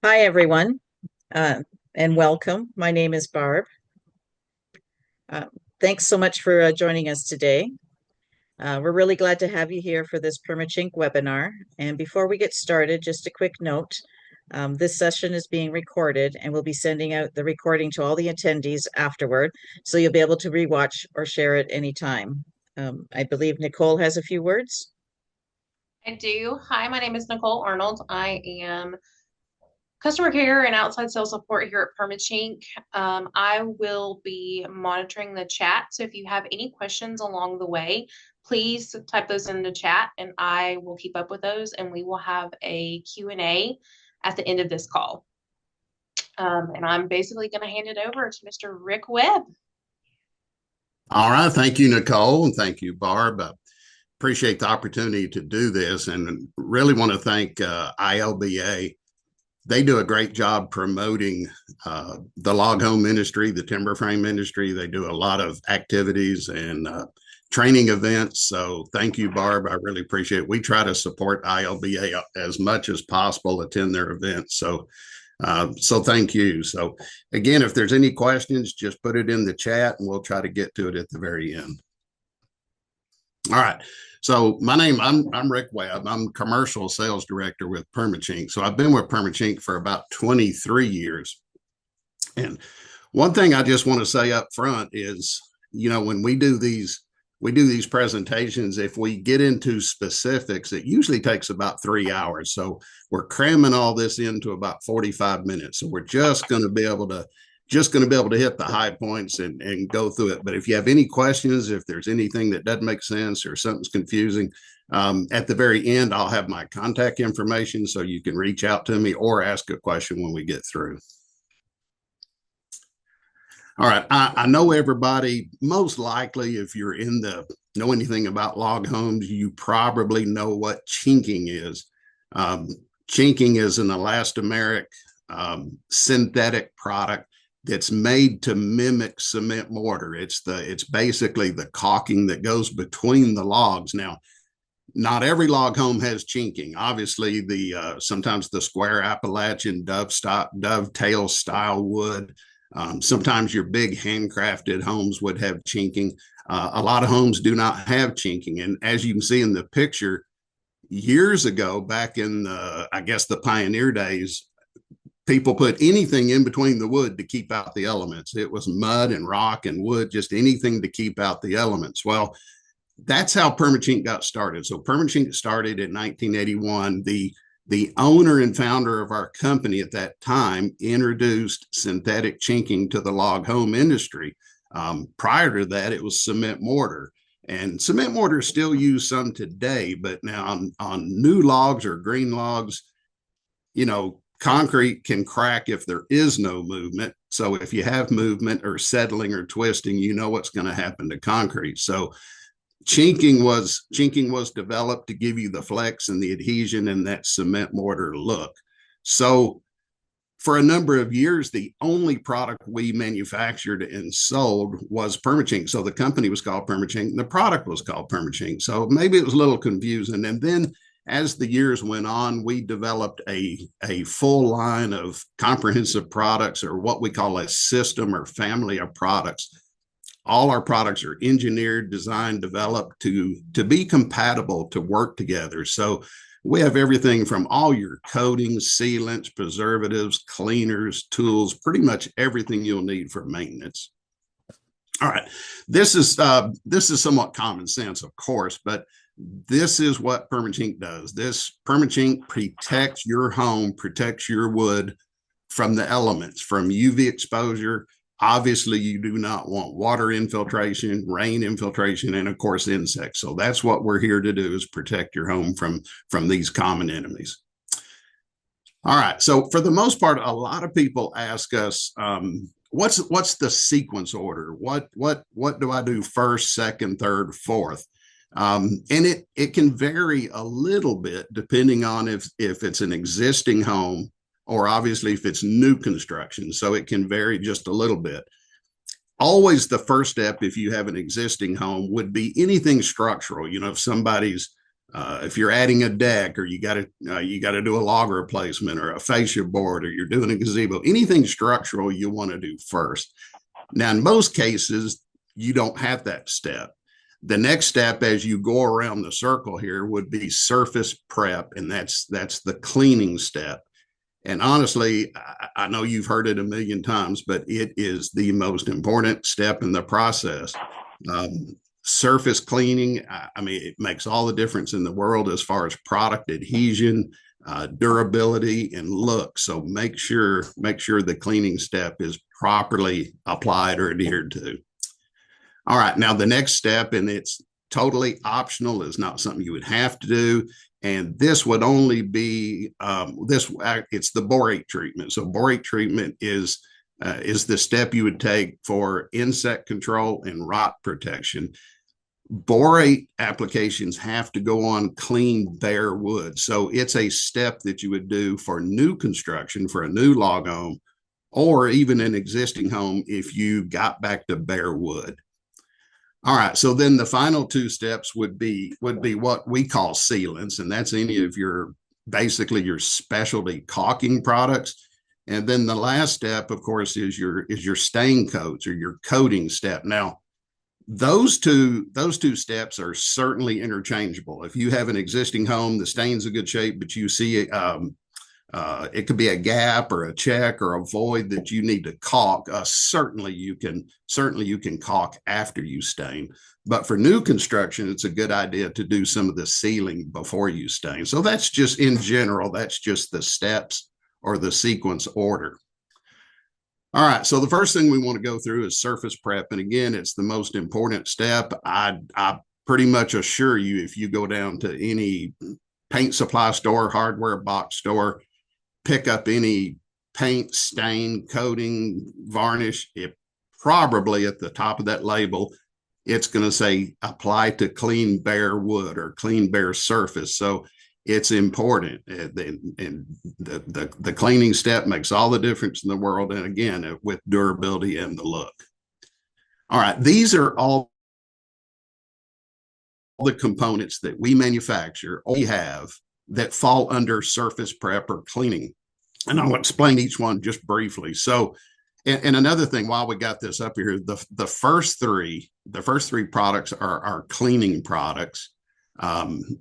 Hi, everyone, and welcome. My name is Barb. Uh, Thanks so much for joining us today. We're really glad to have you here for this Perma-Chink webinar. And before we get started, just a quick note. This session is being recorded, and we'll be sending out the recording to all the attendees afterward, so you'll be able to rewatch or share it anytime. I believe Nicole has a few words. I do. Hi, my name is Nicole Arnold. I am customer care and outside sales support here at Perma-Chink. I will be monitoring the chat. So if you have any questions along the way, please type those in the chat and I will keep up with those and we will have a Q&A at the end of this call. And I'm basically going to hand it over to Mr. Rick Webb. All right. Thank you, Nicole, and thank you, Barb. Appreciate the opportunity to do this and really want to thank ILBA. They do a great job promoting the log home industry, the timber frame industry. They do a lot of activities and training events. So thank you, Barb. I really appreciate it. We try to support ILBA as much as possible, attend their events. So thank you. So again, if there's any questions, just put it in the chat and we'll try to get to it at the very end. All right. So I'm Rick Webb. I'm commercial sales director with Perma-Chink. So I've been with Perma-Chink for about 23 years. And one thing I just want to say up front is, when we do these presentations, if we get into specifics, it usually takes about 3 hours. So we're cramming all this into about 45 minutes. So we're just going to be able to hit the high points and go through it. But if you have any questions, if there's anything that doesn't make sense or something's confusing, at the very end, I'll have my contact information so you can reach out to me or ask a question when we get through. All right. I know everybody, most likely, if you're know anything about log homes, you probably know what chinking is. Chinking is an elastomeric synthetic product that's made to mimic cement mortar. It's basically the caulking that goes between the logs. Now, not every log home has chinking. Obviously, sometimes the square Appalachian dovetail style wood. Sometimes your big handcrafted homes would have chinking. A lot of homes do not have chinking. And as you can see in the picture, years ago, back in the pioneer days, people put anything in between the wood to keep out the elements. It was mud and rock and wood, just anything to keep out the elements. Well, that's how Perma-Chink got started. So Perma-Chink started in 1981. The owner and founder of our company at that time introduced synthetic chinking to the log home industry. Prior to that, it was cement mortar. And cement mortar is still used some today, but now on new logs or green logs, concrete can crack if there is no movement. So if you have movement or settling or twisting, you know what's going to happen to concrete. So chinking was developed to give you the flex and the adhesion and that cement mortar look. So for a number of years, the only product we manufactured and sold was Perma-Chink. So the company was called Perma-Chink and the product was called Perma-Chink. So maybe it was a little confusing. And then as the years went on, we developed a full line of comprehensive products, or what we call a system or family of products. All our products are engineered, designed, developed to be compatible, to work together. So we have everything from all your coatings, sealants, preservatives, cleaners, tools, pretty much everything you'll need for maintenance. All right, this is somewhat common sense, of course, but this is what Perma-Chink does. This Perma-Chink protects your home, protects your wood from the elements, from UV exposure. Obviously, you do not want water infiltration, rain infiltration, and of course, insects. So that's what we're here to do, is protect your home from these common enemies. All right. So for the most part, a lot of people ask us, what's the sequence order? What do I do first, second, third, fourth? And it can vary a little bit depending on if it's an existing home, or obviously if it's new construction. So it can vary just a little bit. Always the first step, if you have an existing home, would be anything structural. If somebody's If you're adding a deck, or you got to do a log replacement or a fascia board, or you're doing a gazebo, anything structural you want to do first. Now, in most cases, you don't have that step. The next step, as you go around the circle here, would be surface prep, and that's the cleaning step. And honestly, I know you've heard it a million times, but it is the most important step in the process. Surface cleaning, I mean, it makes all the difference in the world as far as product adhesion, durability, and look. So make sure the cleaning step is properly applied or adhered to. All right, now the next step, and it's totally optional, is not something you would have to do. And this would only be it's the borate treatment. So borate treatment is the step you would take for insect control and rot protection. Borate applications have to go on clean, bare wood. So it's a step that you would do for new construction, for a new log home, or even an existing home if you got back to bare wood. All right, so then the final two steps would be what we call sealants, and that's any of your basically your specialty caulking products. And then the last step, of course, is your stain coats, or your coating step. Now, those two steps are certainly interchangeable. If you have an existing home, the stain's in good shape, but you see it could be a gap or a check or a void that you need to caulk. Certainly you can caulk after you stain. But for new construction, it's a good idea to do some of the sealing before you stain. So that's just, in general, that's just the steps or the sequence order. All right, so the first thing we want to go through is surface prep. And again, it's the most important step. I pretty much assure you, if you go down to any paint supply store, hardware box store, pick up any paint, stain, coating, varnish, it probably at the top of that label, it's going to say apply to clean bare wood or clean bare surface. So it's important. And the cleaning step makes all the difference in the world. And again, with durability and the look. All right, these are all the components that we manufacture or we have that fall under surface prep or cleaning. And I'll explain each one just briefly. So, and another thing, while we got this up here, the first three products are cleaning products. And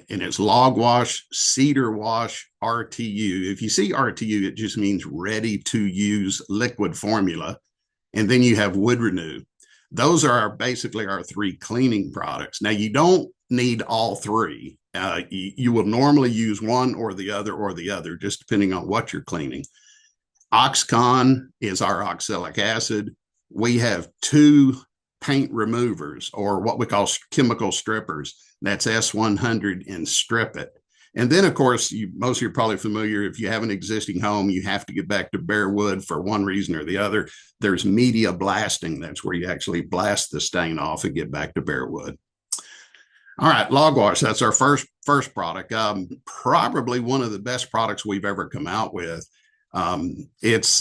it's log wash, cedar wash, RTU. If you see RTU, it just means ready to use liquid formula. And then you have wood renew. Those are basically our three cleaning products. Now, you don't need all three. You will normally use one or the other, just depending on what you're cleaning. Oxcon is our oxalic acid. We have two paint removers, or what we call chemical strippers. That's S100 and Strip It. And then, of course, most of you are probably familiar, if you have an existing home, you have to get back to bare wood for one reason or the other. There's media blasting. That's where you actually blast the stain off and get back to bare wood. All right, log wash, that's our first product. Probably one of the best products we've ever come out with. It's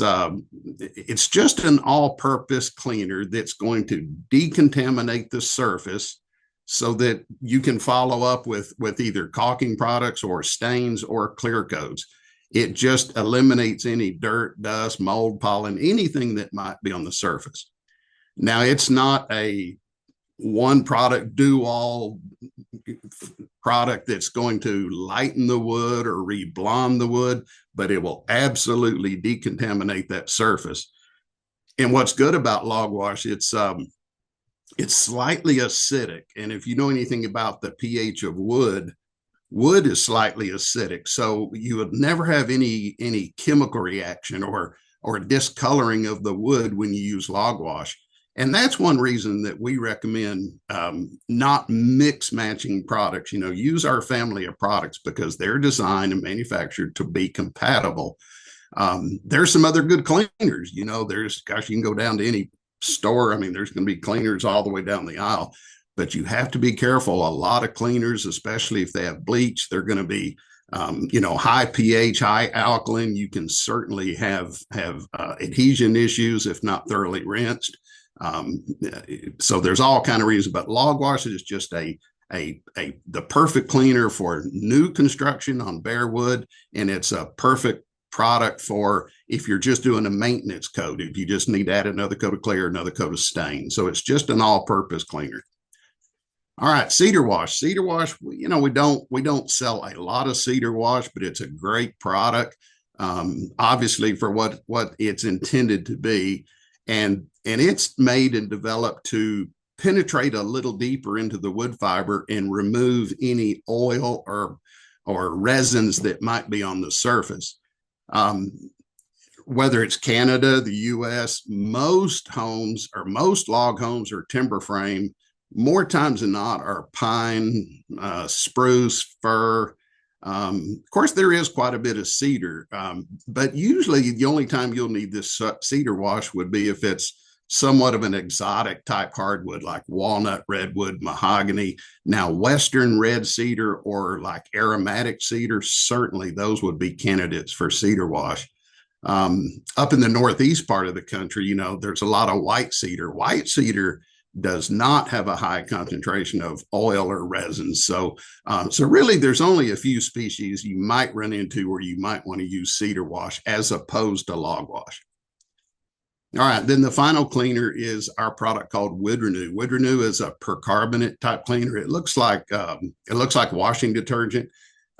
just an all-purpose cleaner that's going to decontaminate the surface so that you can follow up with either caulking products or stains or clear coats. It just eliminates any dirt, dust, mold, pollen, anything that might be on the surface. Now, it's not a one product do all product that's going to lighten the wood or reblond the wood, but it will absolutely decontaminate that surface. And what's good about log wash, it's slightly acidic. And if you know anything about the pH of wood is slightly acidic. So you would never have any chemical reaction or discoloring of the wood when you use log wash. And that's one reason that we recommend not mix matching products. Use our family of products because they're designed and manufactured to be compatible. There's some other good cleaners. You can go down to any store. I mean, there's going to be cleaners all the way down the aisle, but you have to be careful. A lot of cleaners, especially if they have bleach, they're going to be high pH, high alkaline. You can certainly have adhesion issues if not thoroughly rinsed. So there's all kind of reasons, but log wash is just a the perfect cleaner for new construction on bare wood, and it's a perfect product for if you're just doing a maintenance coat, if you just need to add another coat of clear, another coat of stain. So it's just an all-purpose cleaner. All right, cedar wash. Cedar wash, we don't sell a lot of cedar wash, but it's a great product, obviously for what it's intended to be, and it's made and developed to penetrate a little deeper into the wood fiber and remove any oil or resins that might be on the surface. Whether it's Canada, the US, most homes or most log homes or timber frame, more times than not, are pine, spruce, fir. Of course, there is quite a bit of cedar, but usually the only time you'll need this cedar wash would be if it's somewhat of an exotic type hardwood like walnut, redwood, mahogany. Now, Western red cedar or like aromatic cedar, certainly those would be candidates for cedar wash. Up in the northeast part of the country, there's a lot of white cedar. White cedar does not have a high concentration of oil or resins. So really there's only a few species you might run into where you might want to use cedar wash as opposed to log wash. All right, then the final cleaner is our product called Wood Renew. Wood Renew is a percarbonate type cleaner. It looks like washing detergent.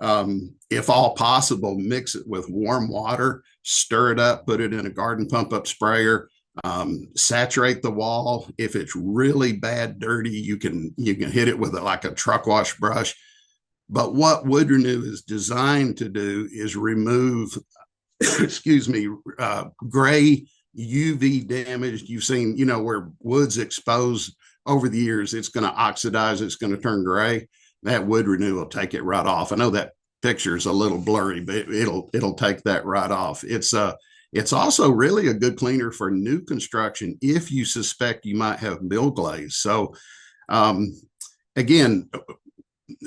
If all possible, mix it with warm water, stir it up, put it in a garden pump up sprayer, saturate the wall. If it's really bad, dirty, you can hit it with like a truck wash brush. But what Wood Renew is designed to do is remove, gray UV damage. You've seen, where wood's exposed over the years, it's going to oxidize, it's going to turn gray. That Wood Renew will take it right off. I know that picture is a little blurry, but it'll take that right off. It's also really a good cleaner for new construction if you suspect you might have mill glaze. So again,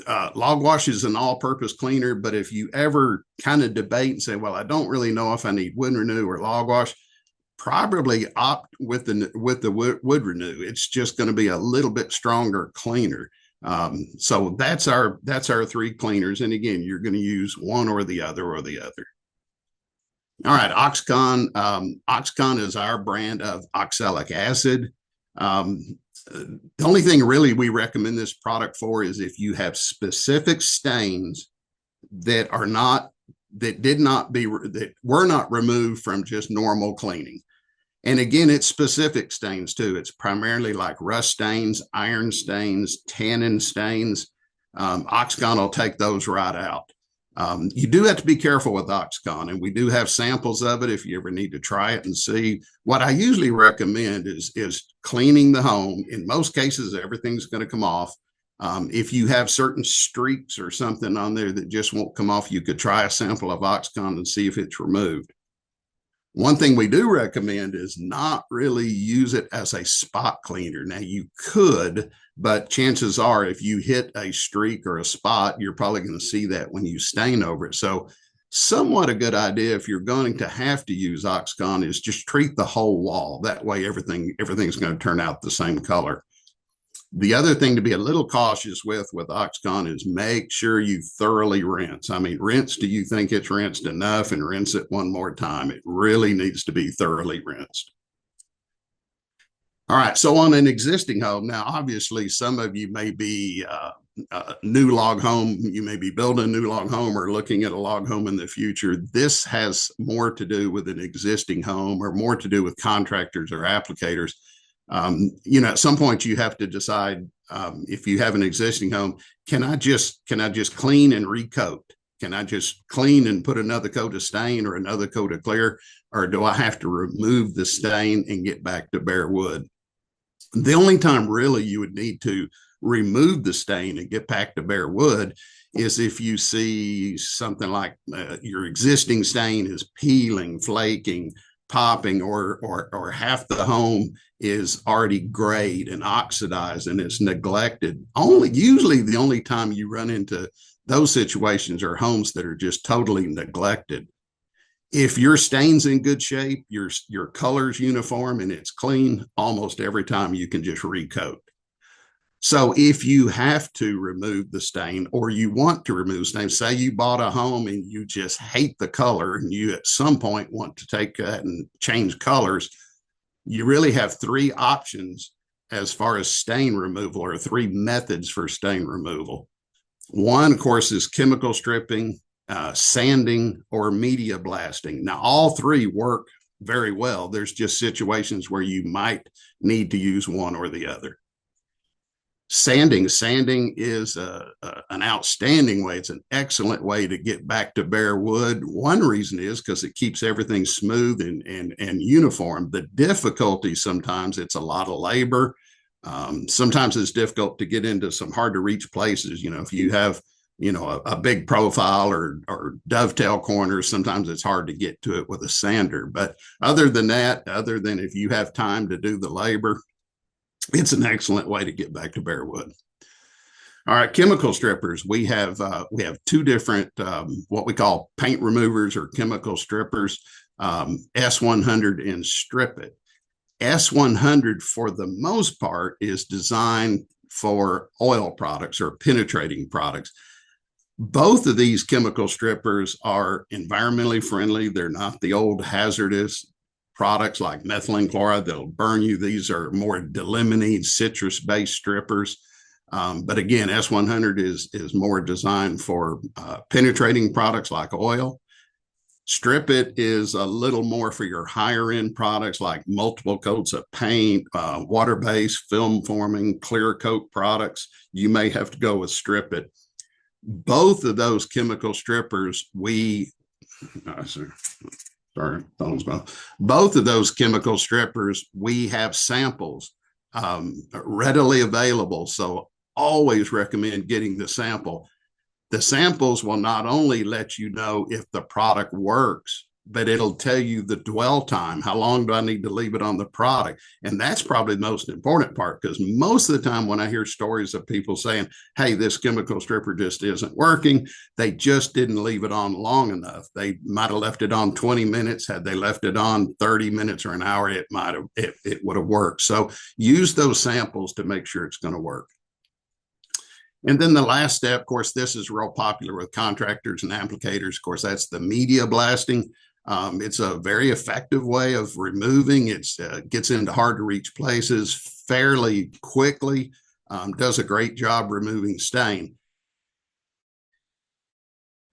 log wash is an all-purpose cleaner, but if you ever kind of debate and say, well, I don't really know if I need Wood Renew or log wash, probably opt with the Wood Renew. It's just going to be a little bit stronger cleaner. So that's our three cleaners. And again, you're going to use one or the other or the other. All right, Oxcon. Oxcon is our brand of oxalic acid. The only thing really we recommend this product for is if you have specific stains that were not removed from just normal cleaning. And again, it's specific stains too. It's primarily like rust stains, iron stains, tannin stains. Oxcon will take those right out. You do have to be careful with Oxcon, and we do have samples of it if you ever need to try it and see. What I usually recommend is cleaning the home. In most cases, everything's going to come off. If you have certain streaks or something on there that just won't come off, you could try a sample of Oxcon and see if it's removed. One thing we do recommend is not really use it as a spot cleaner. Now you could, but chances are if you hit a streak or a spot, you're probably going to see that when you stain over it. So somewhat a good idea if you're going to have to use Oxcon is just treat the whole wall. That way everything's going to turn out the same color. The other thing to be a little cautious with Oxcon is make sure you thoroughly rinse. I mean, rinse till you think it's rinsed enough and rinse it one more time. It really needs to be thoroughly rinsed. All right, so on an existing home, now obviously some of you may be a new log home, you may be building a new log home or looking at a log home in the future. This has more to do with an existing home or more to do with contractors or applicators. At some point you have to decide if you have an existing home, can I just clean and recoat? Can I just clean and put another coat of stain or another coat of clear? Or do I have to remove the stain and get back to bare wood? The only time really you would need to remove the stain and get back to bare wood is if you see something like your existing stain is peeling, flaking, popping, or half the home is already grayed and oxidized and it's neglected. Usually the only time you run into those situations are homes that are just totally neglected. If your stain's in good shape, your color's uniform and it's clean, almost every time you can just recoat. So if you have to remove the stain or you want to remove stain, say you bought a home and you just hate the color and you at some point want to take that and change colors, you really have three options as far as stain removal, or three methods for stain removal. One, of course, is chemical stripping, sanding, or media blasting. Now, all three work very well. There's just situations where you might need to use one or the other. Sanding is an outstanding way. It's an excellent way to get back to bare wood. One reason is because it keeps everything smooth and uniform. The difficulty sometimes, it's a lot of labor. Sometimes it's difficult to get into some hard to reach places. If you have a big profile or dovetail corners, sometimes it's hard to get to it with a sander. But other than that, other than if you have time to do the labor, it's an excellent way to get back to bare wood. All right, chemical strippers. We have two different what we call paint removers or chemical strippers, S100 and Strip It. S100, for the most part, is designed for oil products or penetrating products. Both of these chemical strippers are environmentally friendly. They're not the old hazardous products like methylene chloride that'll burn you. These are more delimining, citrus-based strippers. But again, S100 is more designed for penetrating products like oil. Strip It is a little more for your higher end products like multiple coats of paint, water-based, film forming, clear coat products. You may have to go with Strip It. Both of those chemical strippers, both of those chemical strippers, we have samples readily available. So always recommend getting the sample. The samples will not only let you know if the product works, but it'll tell you the dwell time. How long do I need to leave it on the product? And that's probably the most important part, because most of the time when I hear stories of people saying, hey, this chemical stripper just isn't working, they just didn't leave it on long enough. They might have left it on 20 minutes. Had they left it on 30 minutes or an hour, it would have worked. So use those samples to make sure it's going to work. And then the last step, of course, this is real popular with contractors and applicators. Of course, that's the media blasting. It's a very effective way of removing. It gets into hard to reach places fairly quickly, does a great job removing stain.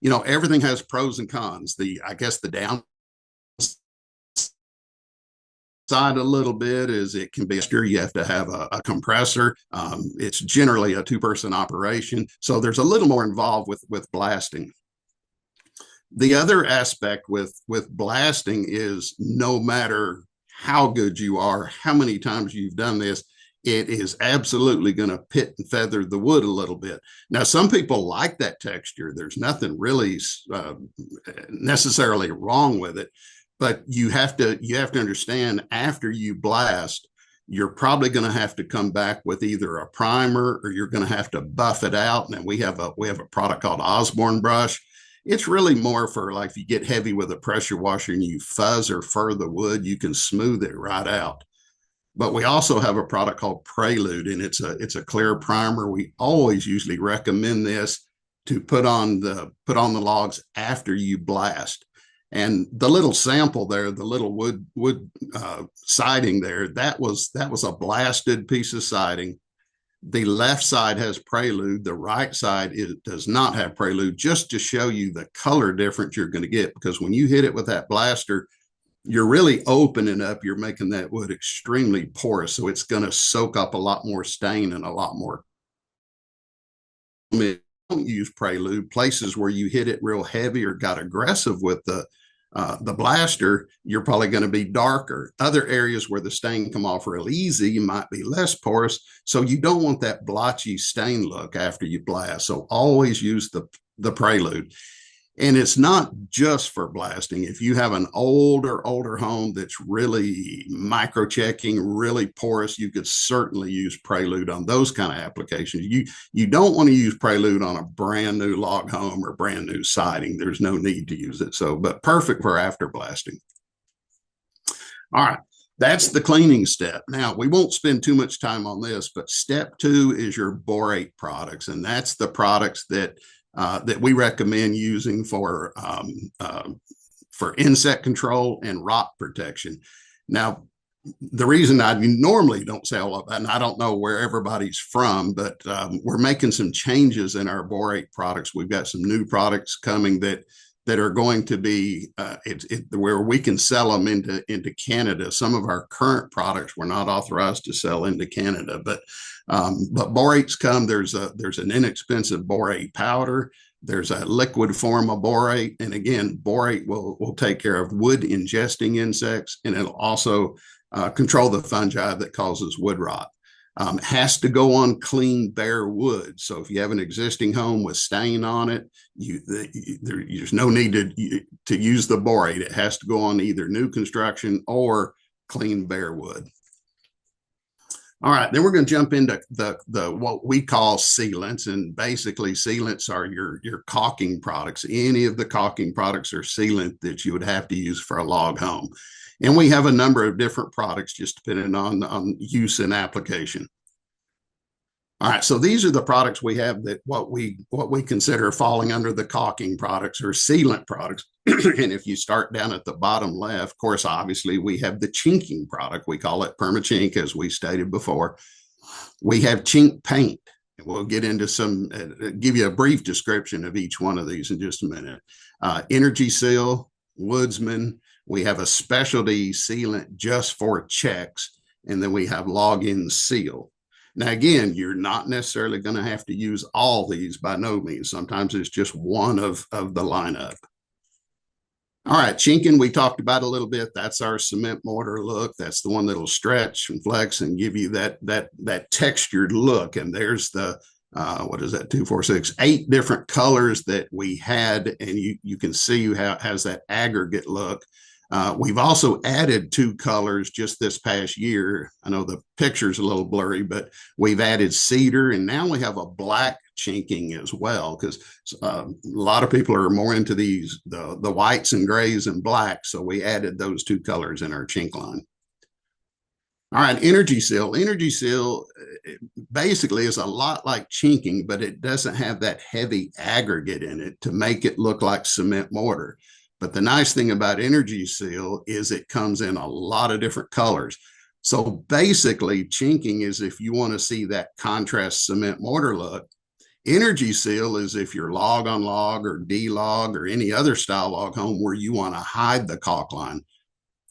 Everything has pros and cons. I guess the downside a little bit is it can be you have to have a compressor. It's generally a two-person operation, so there's a little more involved with blasting. The other aspect with blasting is no matter how good you are, how many times you've done this, it is absolutely going to pit and feather the wood a little bit. Now, some people like that texture. There's nothing really necessarily wrong with it, but you have to understand, after you blast, you're probably going to have to come back with either a primer or you're going to have to buff it out. And we have a product called Osborne brush. It's really more for like if you get heavy with a pressure washer and you fuzz or fur the wood, you can smooth it right out. But we also have a product called Prelude, and it's a clear primer. We always usually recommend this to put on the logs after you blast. And the little sample there, the little wood siding there, that was a blasted piece of siding. The left side has Prelude. The right side does not have Prelude, just to show you the color difference you're going to get. Because when you hit it with that blaster, you're really opening up. You're making that wood extremely porous. So it's going to soak up a lot more stain and a lot more. Don't use Prelude. Places where you hit it real heavy or got aggressive with the blaster, you're probably going to be darker. Other areas where the stain come off real easy, you might be less porous. So you don't want that blotchy stain look after you blast. So always use the Prelude. And it's not just for blasting. If you have an older home that's really micro-checking, really porous, you could certainly use Prelude on those kind of applications. You don't want to use Prelude on a brand new log home or brand new siding. There's no need to use it. But perfect for after blasting. All right. That's the cleaning step. Now, we won't spend too much time on this, but step 2 is your borate products, and that's the products that we recommend using for insect control and rot protection. Now, the reason I normally don't say all of that, and I don't know where everybody's from, but we're making some changes in our borate products. We've got some new products coming that are going to be where we can sell them into Canada. Some of our current products we're not authorized to sell into Canada, but borates come. There's an inexpensive borate powder. There's a liquid form of borate, and again, borate will take care of wood ingesting insects, and it'll also control the fungi that causes wood rot. Has to go on clean, bare wood. So if you have an existing home with stain on it, there's no need to use the borate. It has to go on either new construction or clean, bare wood. All right, then we're going to jump into the what we call sealants, and basically sealants are your caulking products. Any of the caulking products are sealant that you would have to use for a log home. And we have a number of different products just depending on use and application. All right, so these are the products we have that what we consider falling under the caulking products or sealant products. And if you start down at the bottom left, of course, obviously we have the chinking product. We call it Perma-Chink, as we stated before. We have chink paint. We'll get into give you a brief description of each one of these in just a minute. Energy Seal, Woodsman. We have a specialty sealant just for checks, and then we have Login Seal. Now, again, you're not necessarily going to have to use all these by no means. Sometimes it's just one of the lineup. All right, chinking, we talked about a little bit. That's our cement mortar look. That's the one that'll stretch and flex and give you that textured look. And there's the, what is that, 2, 4, 6, 8 different colors that we had, and you can see how it has that aggregate look. We've also added 2 colors just this past year. I know the picture's a little blurry, but we've added cedar, and now we have a black chinking as well, because a lot of people are more into the whites and grays and blacks, so we added those 2 colors in our chink line. All right, Energy Seal. Energy Seal basically is a lot like chinking, but it doesn't have that heavy aggregate in it to make it look like cement mortar. But the nice thing about Energy Seal is it comes in a lot of different colors. So basically, chinking is if you want to see that contrast cement mortar look. Energy Seal is if you're log on log or D-log or any other style log home where you want to hide the caulk line.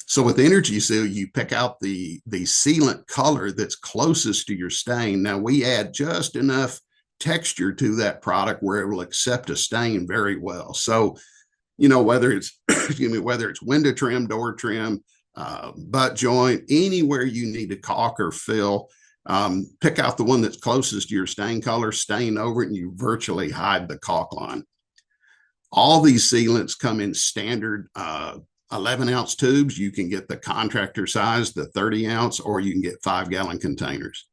So with Energy Seal, you pick out the sealant color that's closest to your stain. Now, we add just enough texture to that product where it will accept a stain very well. So, you know, whether it's whether it's window trim, door trim, butt joint, anywhere you need to caulk or fill, pick out the one that's closest to your stain color, stain over it, and you virtually hide the caulk line. All these sealants come in standard 11-ounce tubes. You can get the contractor size, the 30-ounce, or you can get 5-gallon containers.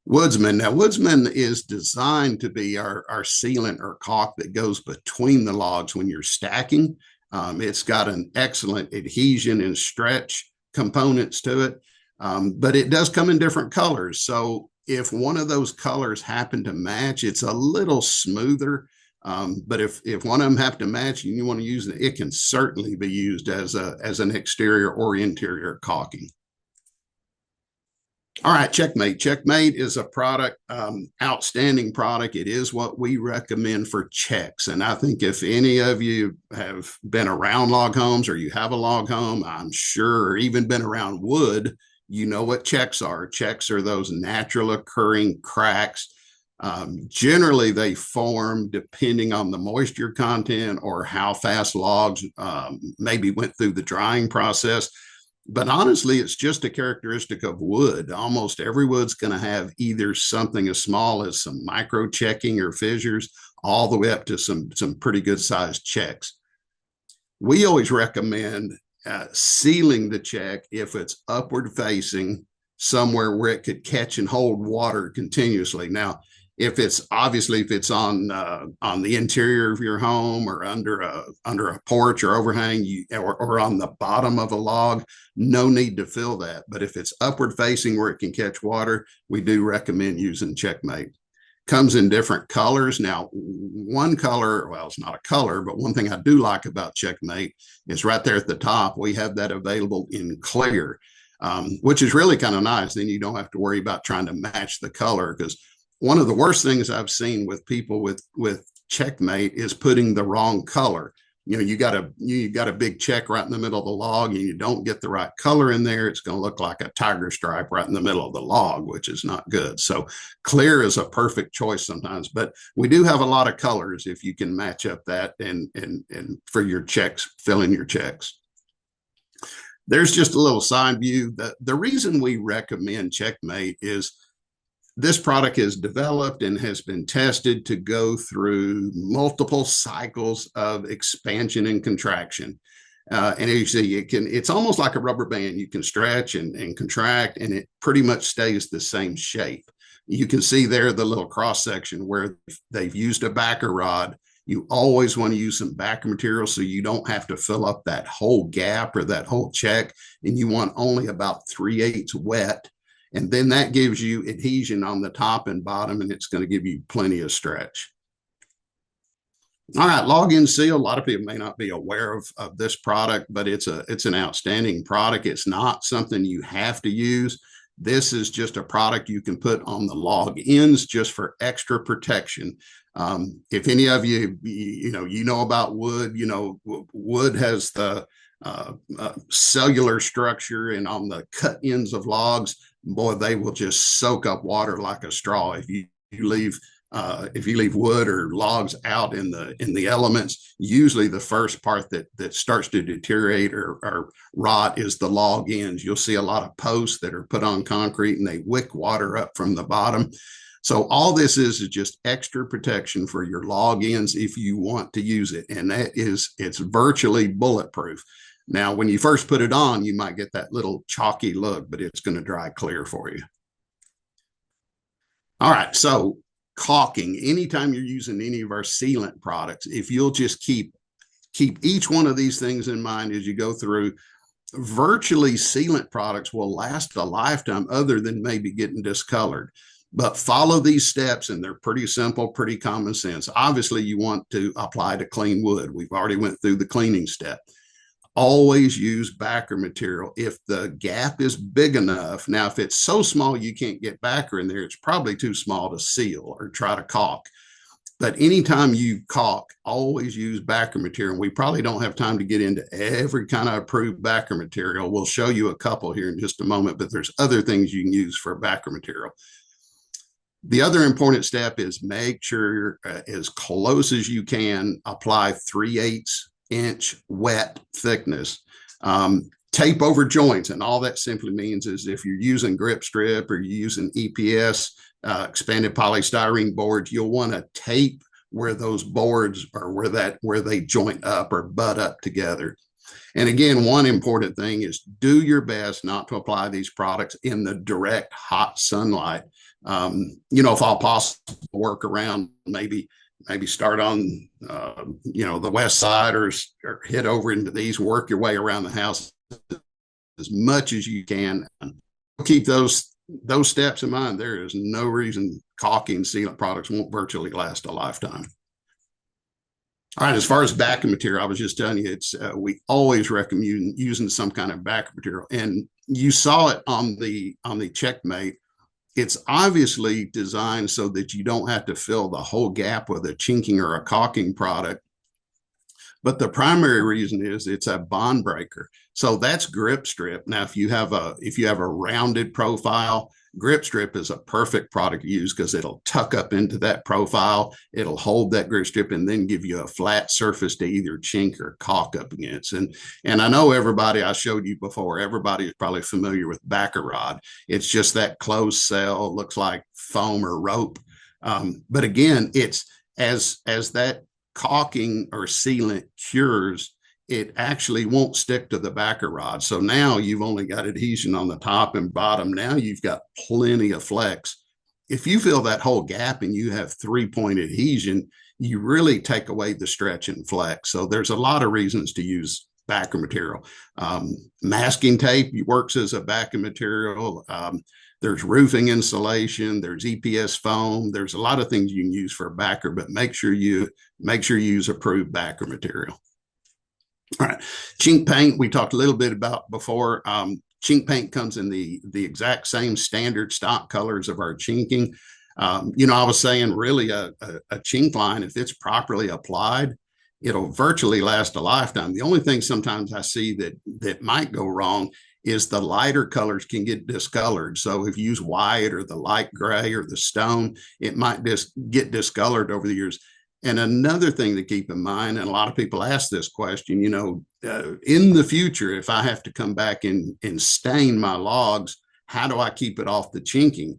Woodsman. Now, Woodsman is designed to be our sealant or caulk that goes between the logs when you're stacking. It's got an excellent adhesion and stretch components to it, but it does come in different colors. So if one of those colors happen to match, it's a little smoother. But if one of them have to match and you want to use it, it can certainly be used as an exterior or interior caulking. All right, Checkmate. Checkmate is a product, outstanding product. It is what we recommend for checks. And I think if any of you have been around log homes or you have a log home, I'm sure, or even been around wood, you know what checks are. Checks are those natural occurring cracks. Generally, they form depending on the moisture content or how fast logs maybe went through the drying process. But honestly, it's just a characteristic of wood. Almost every wood's going to have either something as small as some micro checking or fissures, all the way up to some pretty good sized checks. We always recommend sealing the check if it's upward facing, somewhere where it could catch and hold water continuously. Now, If it's obviously if it's on the interior of your home or under a porch or overhang, or on the bottom of a log, no need to fill that. But if it's upward facing where it can catch water, we do recommend using Checkmate. Comes in different colors. Now, one color, well, it's not a color, but one thing I do like about Checkmate is right there at the top, we have that available in clear, which is really kind of nice. Then you don't have to worry about trying to match the color, because one of the worst things I've seen with people with Checkmate is putting the wrong color. You got a big check right in the middle of the log, and you don't get the right color in there, it's going to look like a tiger stripe right in the middle of the log, which is not good. So clear is a perfect choice sometimes, but we do have a lot of colors if you can match up that and for your checks, fill in your checks. There's just a little side view. The reason we recommend Checkmate is this product is developed and has been tested to go through multiple cycles of expansion and contraction. And as you see, it's almost like a rubber band. You can stretch and contract, and it pretty much stays the same shape. You can see there the little cross section where they've used a backer rod. You always want to use some backer material so you don't have to fill up that whole gap or that whole check, and you want only about 3/8 wet. And then that gives you adhesion on the top and bottom, and it's going to give you plenty of stretch. All right, log-in seal. A lot of people may not be aware of this product, but it's an outstanding product. It's not something you have to use. This is just a product you can put on the log ends just for extra protection. If any of you know about wood, wood has the cellular structure, and on the cut ends of logs, boy, they will just soak up water like a straw. If you leave wood or logs out in the elements, usually the first part that starts to deteriorate or rot is the log ends. You'll see a lot of posts that are put on concrete, and they wick water up from the bottom. So all this is just extra protection for your log ends if you want to use it, and it's virtually bulletproof. Now, when you first put it on, you might get that little chalky look, but it's going to dry clear for you. All right, so caulking. Anytime you're using any of our sealant products, if you'll just keep each one of these things in mind as you go through, virtually sealant products will last a lifetime other than maybe getting discolored. But follow these steps, and they're pretty simple, pretty common sense. Obviously, you want to apply to clean wood. We've already went through the cleaning step. Always use backer material. If the gap is big enough, now if it's so small you can't get backer in there, it's probably too small to seal or try to caulk. But anytime you caulk, always use backer material. And we probably don't have time to get into every kind of approved backer material. We'll show you a couple here in just a moment, but there's other things you can use for backer material. The other important step is make sure as close as you can, apply 3/8 inch wet thickness. Tape over joints, and all that simply means is if you're using grip strip or you're using EPS, expanded polystyrene boards, you'll want to tape where those boards are, where they joint up or butt up together. And again, one important thing is do your best not to apply these products in the direct hot sunlight. If all possible, work around, maybe start on the west side or head over into these, work your way around the house as much as you can. Keep those steps in mind. There is no reason caulking sealant products won't virtually last a lifetime. All right, as far as backing material, I was just telling you, we always recommend using some kind of backing material, and you saw it on the Checkmate. It's obviously designed so that you don't have to fill the whole gap with a chinking or a caulking product. But the primary reason is it's a bond breaker. So that's grip strip. Now, if you have a rounded profile, grip strip is a perfect product to use because it'll tuck up into that profile. It'll hold that grip strip and then give you a flat surface to either chink or caulk up against. And I know I showed you before, everybody is probably familiar with backer rod. It's just that closed cell, looks like foam or rope. But again, it's as that caulking or sealant cures, it actually won't stick to the backer rod. So now you've only got adhesion on the top and bottom. Now you've got plenty of flex if you fill that whole gap and you have 3-point adhesion, you really take away the stretch and flex. So there's a lot of reasons to use backer material. Masking tape works as a backing material. There's roofing insulation, there's EPS foam, there's a lot of things you can use for a backer, but make sure you use approved backer material. All right, chink paint we talked a little bit about before. Chink paint comes in the exact same standard stock colors of our chinking. I was saying really a chink line, if it's properly applied, it'll virtually last a lifetime. The only thing sometimes I see that might go wrong is the lighter colors can get discolored. So if you use white or the light gray or the stone, it might just get discolored over the years. And another thing to keep in mind, and a lot of people ask this question, in the future, if I have to come back and stain my logs, how do I keep it off the chinking?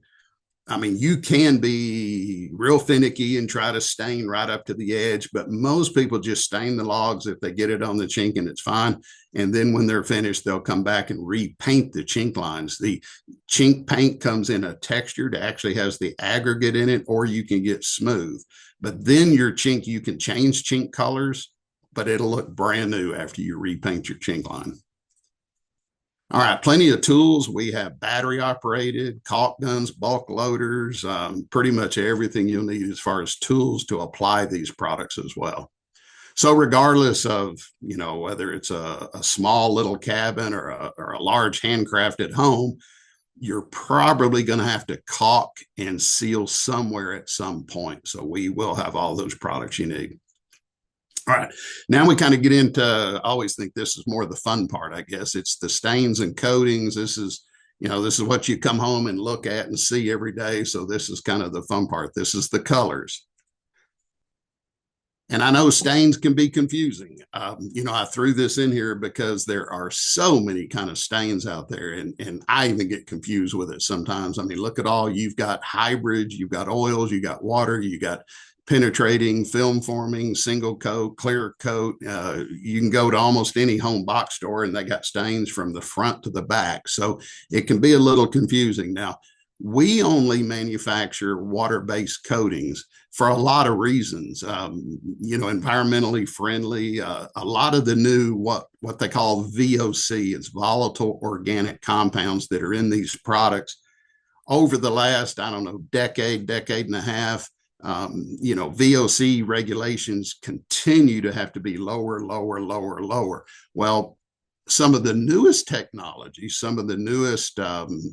I mean, you can be real finicky and try to stain right up to the edge, but most people just stain the logs. If they get it on the chink, and it's fine. And then when they're finished, they'll come back and repaint the chink lines. The chink paint comes in a texture that actually has the aggregate in it, or you can get smooth. But then your chink, you can change chink colors, but it'll look brand new after you repaint your chink line. All right, plenty of tools. We have battery operated, caulk guns, bulk loaders, pretty much everything you'll need as far as tools to apply these products as well. So regardless of, whether it's a small little cabin or a large handcrafted home, you're probably going to have to caulk and seal somewhere at some point. So we will have all those products you need. All right, now we kind of get into, I always think this is more the fun part, I guess. It's the stains and coatings. This is what you come home and look at and see every day. So this is kind of the fun part. This is the colors. And I know stains can be confusing. I threw this in here because there are so many kind of stains out there, and I even get confused with it sometimes. I mean, look at all, you've got hybrids, you've got oils, you got water, you got penetrating, film forming, single coat, clear coat. You can go to almost any home box store and they got stains from the front to the back. So it can be a little confusing. Now, we only manufacture water-based coatings for a lot of reasons. Environmentally friendly. A lot of the new what they call VOC, it's volatile organic compounds that are in these products. Over the last, decade and a half, VOC regulations continue to have to be lower. Well, some of the newest technologies, some of the newest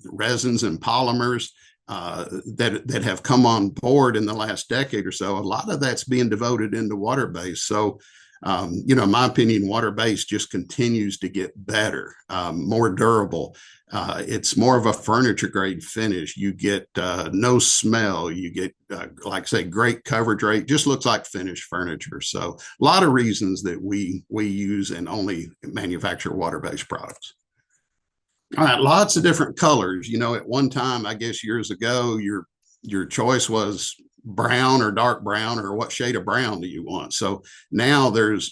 resins and polymers that have come on board in the last decade or so, a lot of that's being devoted into water-based. So, in my opinion, water-based just continues to get better, more durable. It's more of a furniture grade finish. You get no smell. You get, great coverage rate. Just looks like finished furniture. So a lot of reasons that we use and only manufacture water-based products. All right, lots of different colors. At one time, I guess years ago, your choice was brown or dark brown, or what shade of brown do you want? So now there's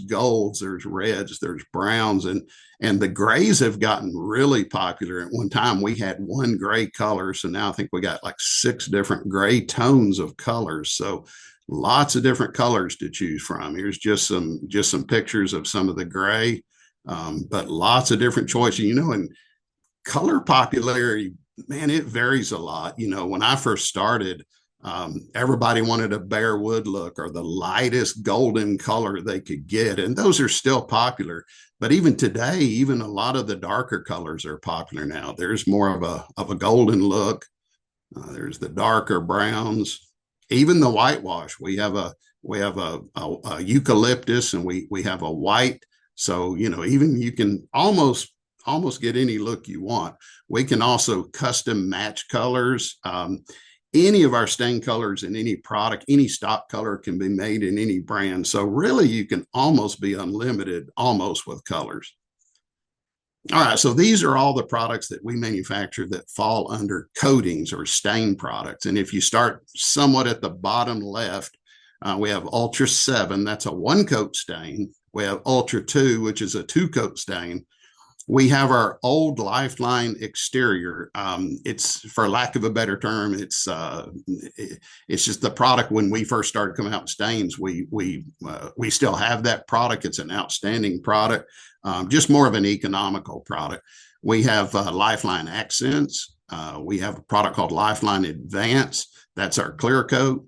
golds, there's reds, there's browns, and the grays have gotten really popular. At one time we had one gray color, so now I think we got like 6 different gray tones of colors. So lots of different colors to choose from. Here's just some pictures of some of the gray, but lots of different choices. And color popularity, man, it varies a lot. When I first started, everybody wanted a bare wood look or the lightest golden color they could get, and those are still popular. But even today, even a lot of the darker colors are popular now. There's more of a golden look. There's the darker browns, even the whitewash. We have a eucalyptus, and we have a white. So even you can almost get any look you want. We can also custom match colors. Any of our stain colors in any product, any stock color can be made in any brand. So really you can almost be unlimited almost with colors. All right, so these are all the products that we manufacture that fall under coatings or stain products. And if you start somewhat at the bottom left, we have Ultra 7, that's a 1-coat stain. We have Ultra 2, which is a 2-coat stain. We have our old Lifeline exterior. It's, for lack of a better term, it's just the product when we first started coming out with stains. We still have that product. It's an outstanding product, just more of an economical product. We have Lifeline Accents. We have a product called Lifeline Advance. That's our clear coat.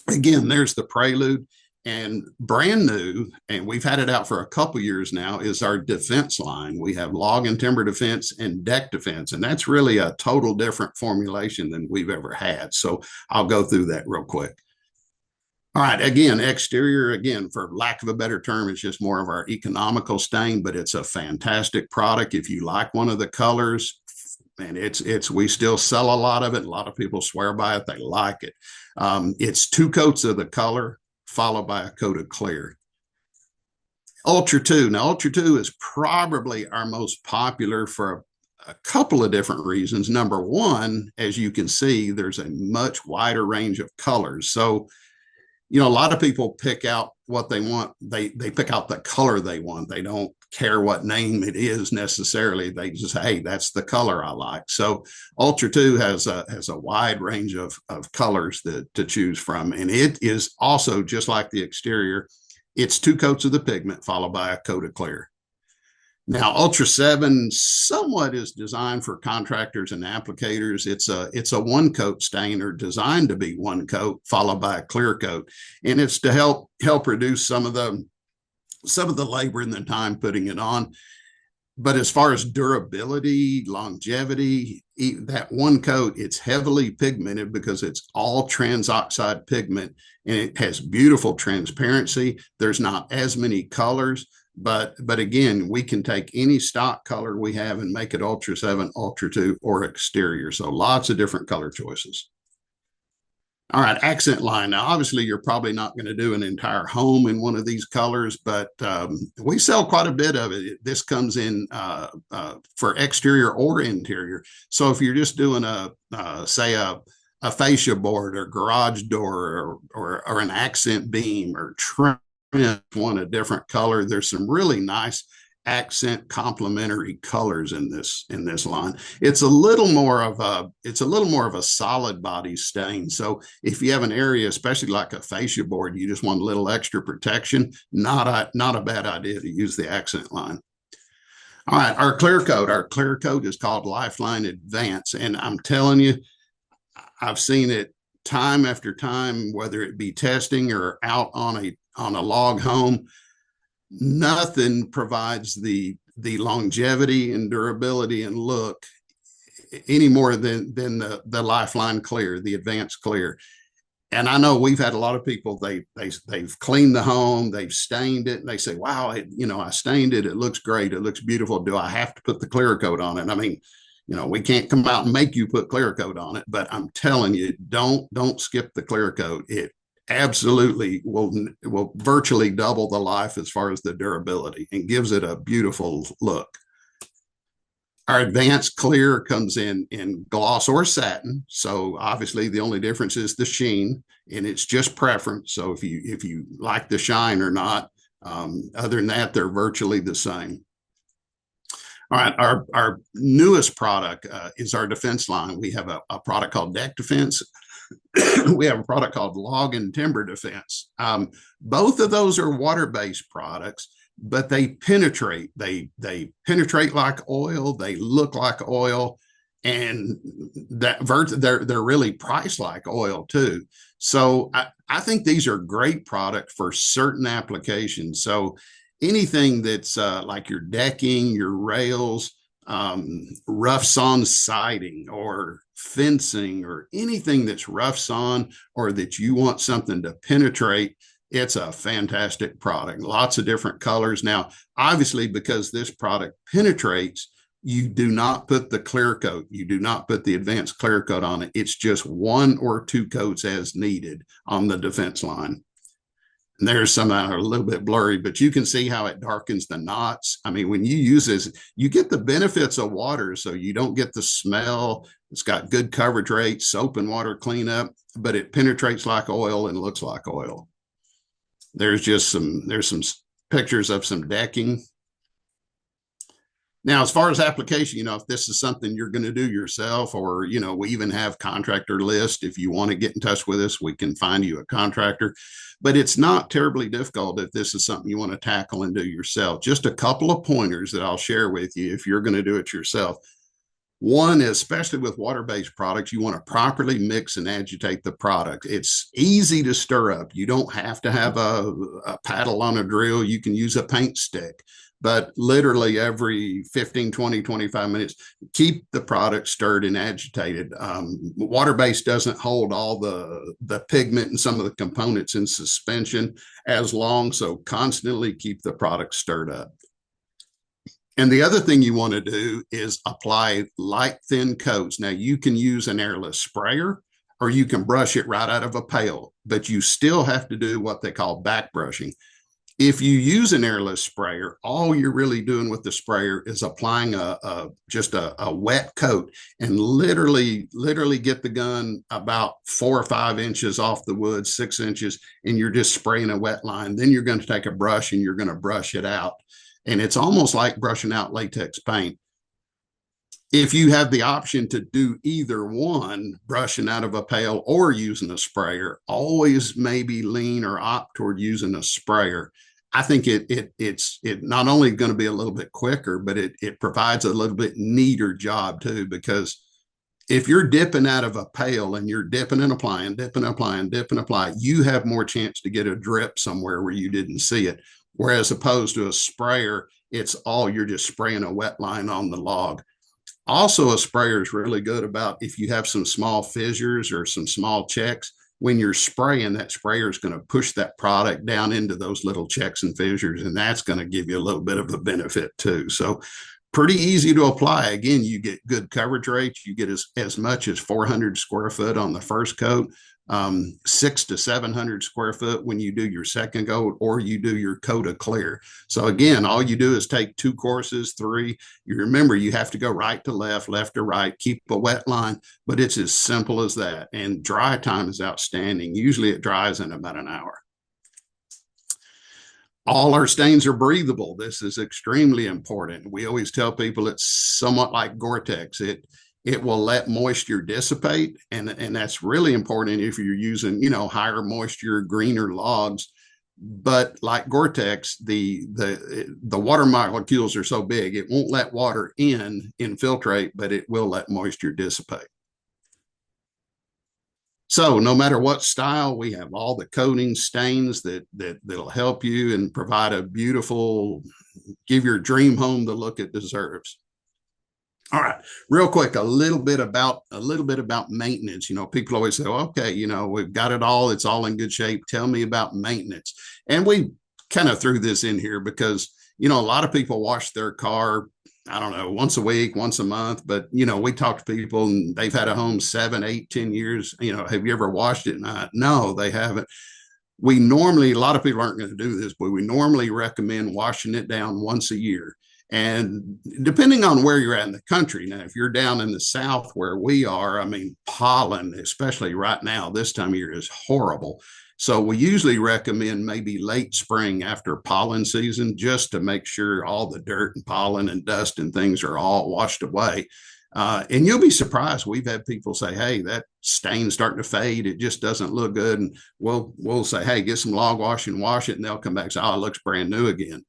Again, there's the Prelude. And brand new, and we've had it out for a couple years now, is our defense line. We have log and timber defense and deck defense, and that's really a total different formulation than we've ever had. So I'll go through that real quick. All right, again, exterior, again, for lack of a better term, it's just more of our economical stain, but it's a fantastic product. If you like one of the colors, and we still sell a lot of it. A lot of people swear by it. They like it. It's 2 coats of the color, followed by a coat of clear. Ultra 2. Now, Ultra 2 is probably our most popular for a couple of different reasons. Number one, as you can see, there's a much wider range of colors. So, a lot of people pick out what they want. They pick out the color they want. They don't care what name it is necessarily. They just say, hey, that's the color I like. So Ultra 2 has a wide range of colors to choose from. And it is also, just like the exterior, it's 2 coats of the pigment followed by a coat of clear. Now, Ultra 7 somewhat is designed for contractors and applicators. It's a 1 coat stain, or designed to be 1 coat followed by a clear coat. And it's to help reduce some of the labor and the time putting it on. But as far as durability, longevity, that 1 coat, it's heavily pigmented because it's all transoxide pigment, and it has beautiful transparency. There's not as many colors, but again, we can take any stock color we have and make it Ultra 7, Ultra 2, or exterior. So lots of different color choices. All right, accent line. Now, obviously, you're probably not going to do an entire home in one of these colors, but we sell quite a bit of it. This comes in for exterior or interior. So if you're just doing say a fascia board or garage door or an accent beam or trim, want a different color, there's some really nice accent complementary colors in this line. It's a little more of a solid body stain. So if you have an area, especially like a fascia board, you just want a little extra protection, not a bad idea to use the accent line. All right, our clear coat is called Lifeline Advance, and I'm telling you, I've seen it time after time, whether it be testing or out on a log home. Nothing provides the longevity and durability and look any more than the Lifeline Clear, the Advanced Clear. And I know we've had a lot of people, they've cleaned the home, they've stained it, and they say, wow, I stained it, it looks great, it looks beautiful. Do I have to put the clear coat on it? I mean, we can't come out and make you put clear coat on it, but I'm telling you, don't skip the clear coat. It absolutely will virtually double the life as far as the durability, and gives it a beautiful look. Our Advanced Clear comes in gloss or satin. So obviously the only difference is the sheen, and it's just preference. So if you like the shine or not, other than that, they're virtually the same. All right, our newest product is our defense line. We have a product called Deck Defense. We have a product called Log and Timber Defense. Both of those are water-based products, but they penetrate. They penetrate like oil. They look like oil, and they're really priced like oil too. So I think these are great product for certain applications. So anything that's like your decking, your rails, rough sawn siding or fencing, or anything that's rough sawn or that you want something to penetrate, it's a fantastic product. Lots of different colors. Now, obviously, because this product penetrates, you do not put the clear coat. You do not put the Advanced Clear Coat on it. It's just 1 or 2 coats as needed on the defense line. And there's some that are a little bit blurry, but you can see how it darkens the knots. I mean, when you use this, you get the benefits of water, so you don't get the smell. It's got good coverage rate, soap and water cleanup, but it penetrates like oil and looks like oil. There's some pictures of some decking. Now, as far as application, if this is something you're going to do yourself, or, we even have contractor list. If you want to get in touch with us, we can find you a contractor. But it's not terribly difficult if this is something you want to tackle and do yourself. Just a couple of pointers that I'll share with you if you're going to do it yourself. One is, especially with water-based products, you want to properly mix and agitate the product. It's easy to stir up. You don't have to have a paddle on a drill. You can use a paint stick. But literally every 15, 20, 25 minutes, keep the product stirred and agitated. Water-based doesn't hold all the pigment and some of the components in suspension as long, so constantly keep the product stirred up. And the other thing you want to do is apply light, thin coats. Now, you can use an airless sprayer, or you can brush it right out of a pail, but you still have to do what they call back brushing. If you use an airless sprayer, all you're really doing with the sprayer is applying just a wet coat, and literally get the gun about 4 or 5 inches off the wood, 6 inches, and you're just spraying a wet line. Then you're going to take a brush and you're going to brush it out. And it's almost like brushing out latex paint. If you have the option to do either one, brushing out of a pail or using a sprayer, always maybe lean or opt toward using a sprayer. I think it's not only going to be a little bit quicker, but it provides a little bit neater job too, because if you're dipping out of a pail and you're dipping and applying, you have more chance to get a drip somewhere where you didn't see it. Whereas opposed to a sprayer, you're just spraying a wet line on the log. Also, a sprayer is really good about if you have some small fissures or some small checks. When you're spraying, that sprayer is going to push that product down into those little checks and fissures, and that's going to give you a little bit of a benefit too. So pretty easy to apply. Again, you get good coverage rates. You get as much as 400 square foot on the first coat, 600 to 700 square foot when you do your second coat, or you do your coat of clear. So again, all you do is take 2 courses, 3. You remember you have to go right to left, left to right, keep a wet line, but it's as simple as that. And dry time is outstanding. Usually it dries in about an hour. All our stains are breathable. This is extremely important. We always tell people it's somewhat like Gore-Tex. It will let moisture dissipate, and that's really important if you're using, higher moisture, greener logs. But like Gore-Tex, the water molecules are so big, it won't let water infiltrate, but it will let moisture dissipate. So no matter what style, we have all the coating stains that'll help you and provide a beautiful, give your dream home the look it deserves. All right, real quick, a little bit about maintenance. People always say, okay, we've got it all. It's all in good shape. Tell me about maintenance. And we kind of threw this in here because, a lot of people wash their car, I don't know, once a week, once a month. But, we talk to people and they've had a home 7, 8, 10 years. Have you ever washed it? No, they haven't. A lot of people aren't going to do this, but we normally recommend washing it down once a year. And depending on where you're at in the country, now, if you're down in the South where we are, pollen, especially right now, this time of year is horrible. So we usually recommend maybe late spring after pollen season, just to make sure all the dirt and pollen and dust and things are all washed away. And you'll be surprised. We've had people say, hey, that stain's starting to fade. It just doesn't look good. And we'll say, hey, get some log wash and wash it. And they'll come back and say, oh, it looks brand new again.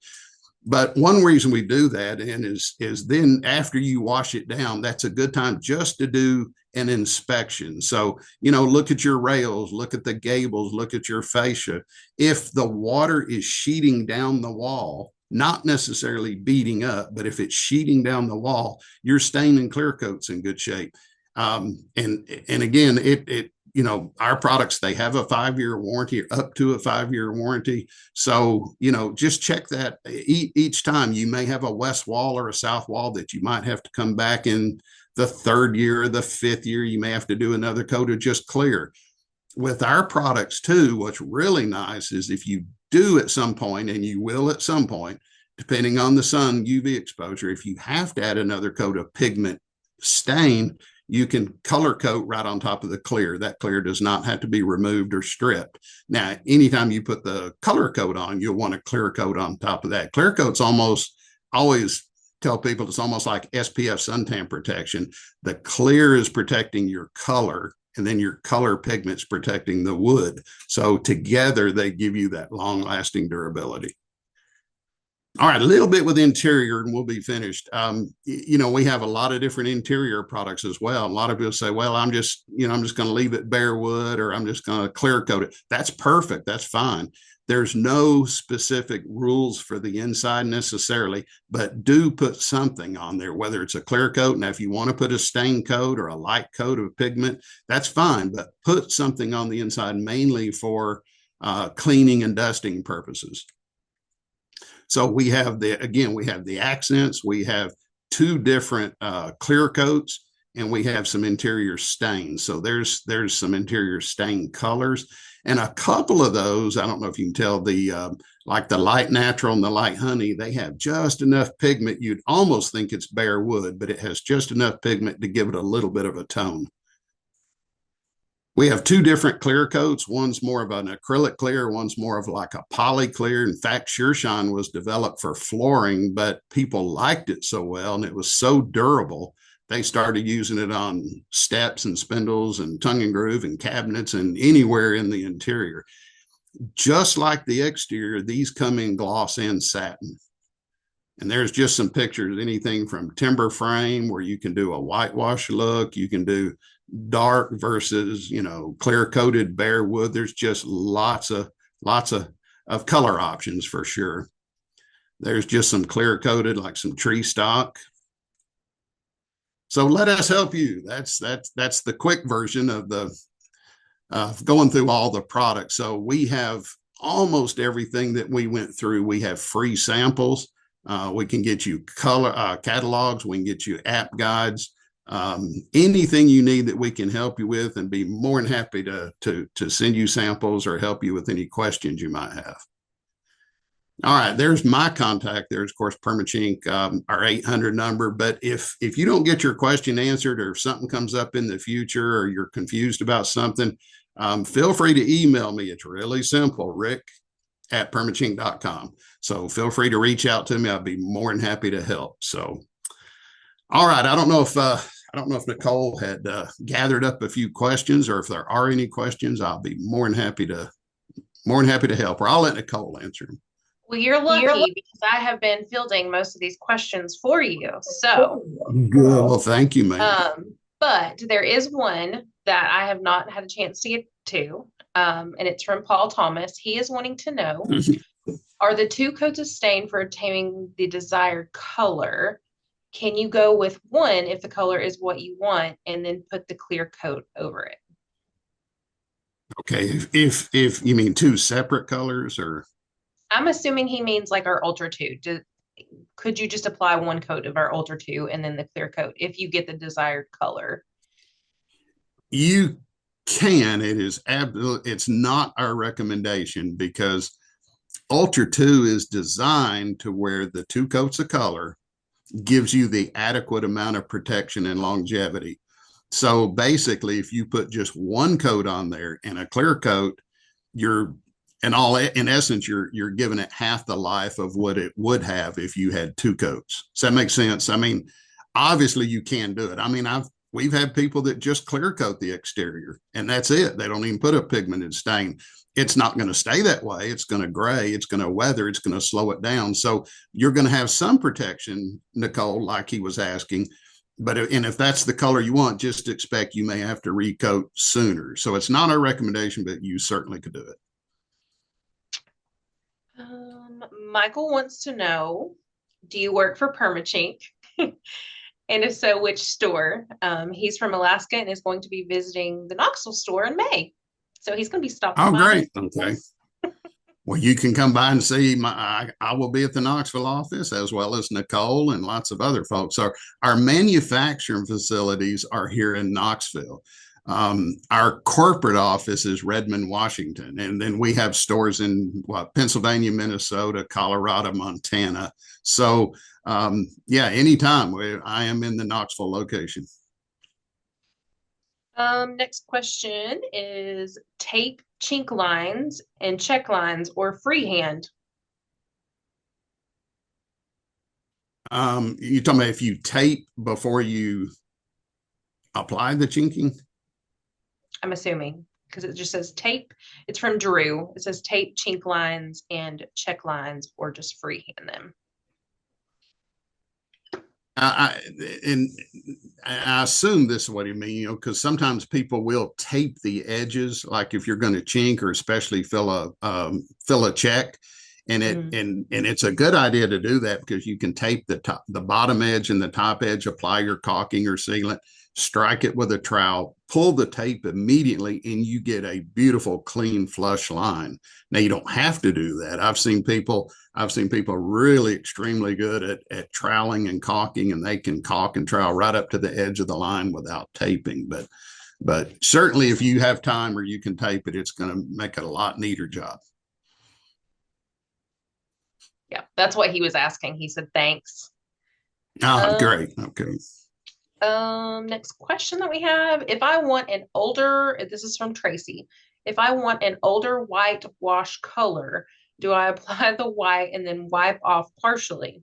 But one reason we do that is then after you wash it down, that's a good time just to do an inspection. So, look at your rails, look at the gables, look at your fascia. If the water is sheeting down the wall, not necessarily beating up, but if it's sheeting down the wall, your stain and clear coat's in good shape. And again, our products, they have a 5-year warranty, up to a 5-year warranty. So, just check that each time. You may have a west wall or a south wall that you might have to come back in the 3rd year or the 5th year. You may have to do another coat of just clear. With our products too, what's really nice is if you do at some point, and you will at some point, depending on the sun UV exposure, if you have to add another coat of pigment stain, you can color coat right on top of the clear. That clear does not have to be removed or stripped. Now, anytime you put the color coat on, you'll want a clear coat on top of that. Clear coat's almost always tell people it's almost like SPF suntan protection. The clear is protecting your color, and then your color pigment's protecting the wood. So together they give you that long-lasting durability. All right, a little bit with interior and we'll be finished. We have a lot of different interior products as well. A lot of people say, well, I'm just going to leave it bare wood, or I'm just going to clear coat it. That's perfect. That's fine. There's no specific rules for the inside necessarily, but do put something on there, whether it's a clear coat. Now, if you want to put a stain coat or a light coat of pigment, that's fine, but put something on the inside mainly for cleaning and dusting purposes. So we have the accents, we have two different clear coats, and we have some interior stains. So there's some interior stain colors, and a couple of those, I don't know if you can tell, like the light natural and the light honey, they have just enough pigment. You'd almost think it's bare wood, but it has just enough pigment to give it a little bit of a tone. We have two different clear coats. One's more of an acrylic clear, one's more of like a poly clear. In fact, SureShine was developed for flooring, but people liked it so well and it was so durable, they started using it on steps and spindles and tongue and groove and cabinets and anywhere in the interior. Just like the exterior, these come in gloss and satin. And there's just some pictures, anything from timber frame where you can do a whitewash look, you can do dark versus, clear coated bare wood. There's just lots of color options for sure. There's just some clear coated, like some tree stock. So let us help you. That's the quick version of the going through all the products. So we have almost everything that we went through. We have free samples. We can get you color catalogs. We can get you app guides. Anything you need that we can help you with, and be more than happy to send you samples or help you with any questions you might have. All right, there's my contact. There's, of course, Perma-Chink, our 800 number. But if you don't get your question answered, or if something comes up in the future, or you're confused about something, feel free to email me. It's really simple, rick@permachink.com. So feel free to reach out to me. I'll be more than happy to help. So, all right. I don't know if Nicole had gathered up a few questions, or if there are any questions. I'll be more than happy to help, or I'll let Nicole answer them. Well, you're lucky because I have been fielding most of these questions for you. So good. Well, thank you, ma'am. But there is one that I have not had a chance to get to, and it's from Paul Thomas. He is wanting to know, are the two coats of stain for obtaining the desired color? Can you go with one if the color is what you want, and then put the clear coat over it? Okay, if you mean two separate colors, or I'm assuming he means like our Ultra 2. Could you just apply one coat of our Ultra 2 and then the clear coat if you get the desired color? You can. It's not our recommendation, because Ultra 2 is designed to where the two coats of color gives you the adequate amount of protection and longevity. So basically, if you put just one coat on there and a clear coat, in essence, you're giving it half the life of what it would have if you had two coats. Does that make sense? I mean, obviously you can do it. I mean, we've had people that just clear coat the exterior and that's it. They don't even put a pigmented stain. It's not going to stay that way. It's going to gray. It's going to weather. It's going to slow it down. So you're going to have some protection, Nicole, like he was asking. And if that's the color you want, just expect you may have to recoat sooner. So it's not our recommendation, but you certainly could do it. Michael wants to know, do you work for Perma-Chink? And if so, which store? He's from Alaska and is going to be visiting the Knoxville store in May. So he's going to be stopping by. Oh, great. Okay. Well, you can come by and see I will be at the Knoxville office, as well as Nicole and lots of other folks. Our manufacturing facilities are here in Knoxville. Our corporate office is Redmond, Washington. And then we have stores in Pennsylvania, Minnesota, Colorado, Montana. So anytime I am in the Knoxville location. Next question is tape chink lines and check lines or freehand? You talking about if you tape before you apply the chinking? I'm assuming because it just says tape. It's from Drew. It says tape, chink lines, and check lines, or just freehand them. And I assume this is what you mean, because sometimes people will tape the edges, like if you're going to chink or especially fill a check, and it's a good idea to do that because you can tape the bottom edge and the top edge, apply your caulking or sealant, strike it with a trowel, pull the tape immediately, and you get a beautiful, clean, flush line. Now you don't have to do that. I've seen people really extremely good at troweling and caulking, and they can caulk and trowel right up to the edge of the line without taping. But certainly if you have time or you can tape it, it's going to make it a lot neater job. Yeah, that's what he was asking. He said, thanks. Great. Okay. Next question that we have. If I want an older, this is from Tracy. If I want an older white wash color, do I apply the white and then wipe off partially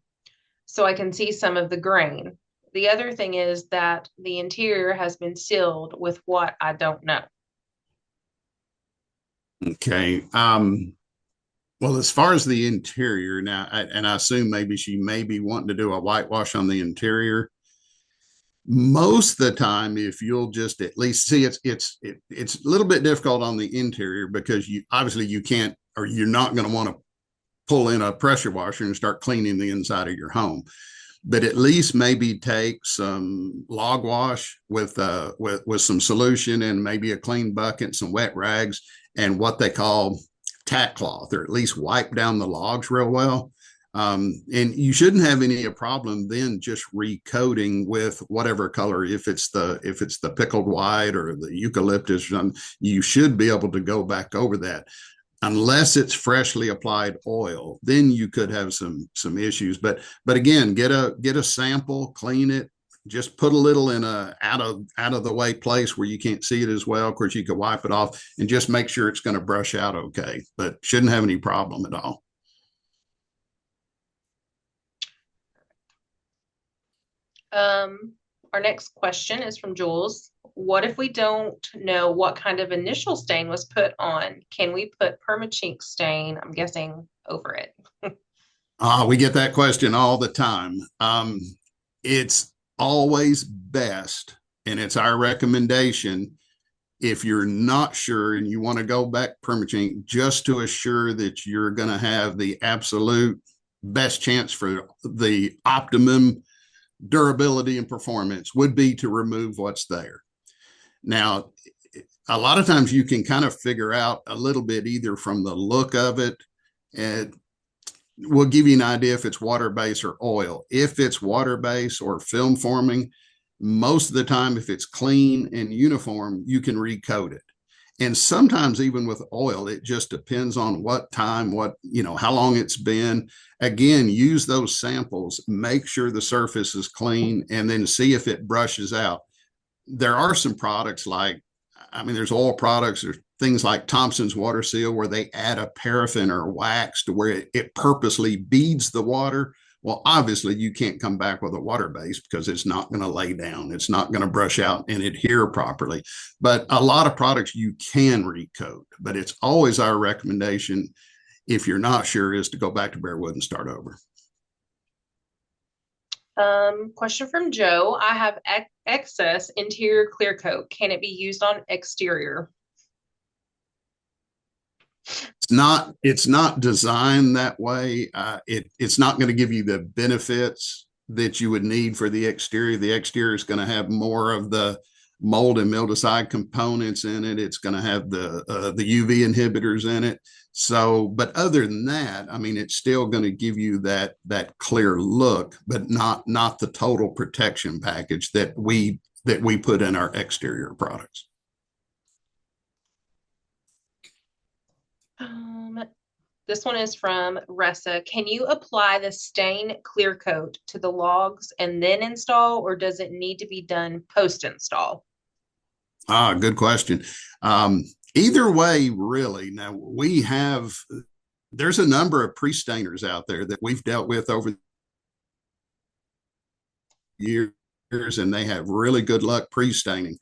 so I can see some of the grain? The other thing is that the interior has been sealed with what I don't know. Okay. Well, as far as the interior now, and I assume maybe she may be wanting to do a whitewash on the interior. Most of the time, if you'll just at least see, it's a little bit difficult on the interior because you can't, or you're not going to want to pull in a pressure washer and start cleaning the inside of your home. But at least maybe take some log wash with some solution and maybe a clean bucket, some wet rags, and what they call tack cloth, or at least wipe down the logs real well. And you shouldn't have any problem then just recoating with whatever color. If it's the pickled white or the eucalyptus, you should be able to go back over that. Unless it's freshly applied oil, then you could have some issues. But again, get a sample, clean it, just put a little in a out of the way place where you can't see it as well. Of course, you could wipe it off and just make sure it's going to brush out okay, but shouldn't have any problem at all. Our next question is from Jules. What if we don't know what kind of initial stain was put on? Can we put Perma-Chink stain, I'm guessing, over it? We get that question all the time. It's always best, and it's our recommendation, if you're not sure and you want to go back Perma-Chink, just to assure that you're going to have the absolute best chance for the optimum durability and performance, would be to remove what's there. Now, a lot of times you can kind of figure out a little bit either from the look of it, and we'll give you an idea if it's water-based or oil. If it's water-based or film forming, most of the time, if it's clean and uniform, you can recoat it. And sometimes even with oil, it just depends on what time, how long it's been. Again, use those samples, make sure the surface is clean, and then see if it brushes out. There are some products there's oil products or things like Thompson's Water Seal where they add a paraffin or wax to where it purposely beads the water. Well, obviously you can't come back with a water base because it's not going to lay down. It's not going to brush out and adhere properly. But a lot of products you can recoat, but it's always our recommendation, if you're not sure, is to go back to bare wood and start over. Question from Joe. I have excess interior clear coat. Can it be used on exterior? It's not designed that way. It's not going to give you the benefits that you would need for the exterior. The exterior is going to have more of the mold and mildewcide components in it. It's going to have the UV inhibitors in it. So, but other than that, it's still going to give you that clear look, but not the total protection package that we put in our exterior products. This one is from Ressa. Can you apply the stain clear coat to the logs and then install, or does it need to be done post-install? Good question. Either way, really. Now there's a number of pre-stainers out there that we've dealt with over years, and they have really good luck pre-staining.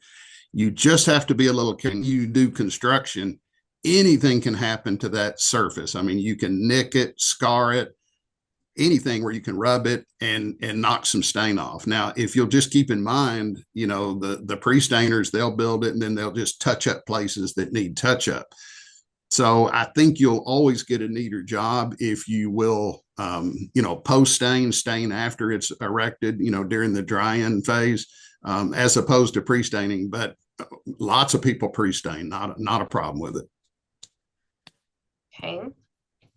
You just have to be a little careful. You do construction, anything can happen to that surface. I mean, you can nick it, scar it, anything where you can rub it and knock some stain off. Now, if you'll just keep in mind, the pre-stainers, they'll build it and then they'll just touch up places that need touch up. So I think you'll always get a neater job if you will, post stain after it's erected, during the dry-in phase, as opposed to pre-staining. But lots of people pre-stain, not a problem with it. Okay.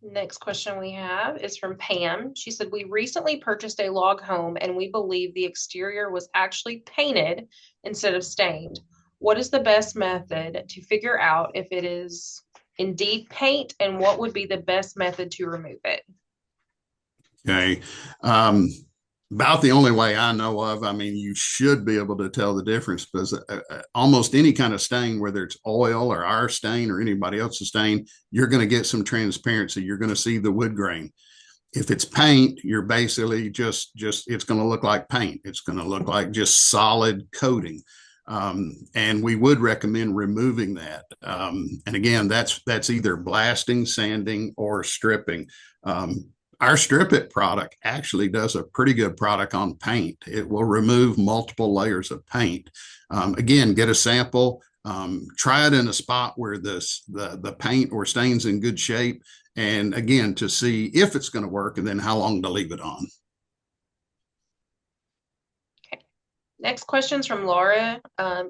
Next question we have is from Pam. She said, we recently purchased a log home and we believe the exterior was actually painted instead of stained. What is the best method to figure out if it is indeed paint, and what would be the best method to remove it? Okay. About the only way I know of. I mean, you should be able to tell the difference because almost any kind of stain, whether it's oil or our stain or anybody else's stain, you're going to get some transparency. You're going to see the wood grain. If it's paint, you're basically just it's going to look like paint. It's going to look like just solid coating. And we would recommend removing that. And again, that's either blasting, sanding, or stripping. Our Strip It product actually does a pretty good product on paint. It will remove multiple layers of paint. Again, get a sample, try it in a spot where the paint or stain's in good shape. And again, to see if it's going to work and then how long to leave it on. Okay. Next question's from Laura.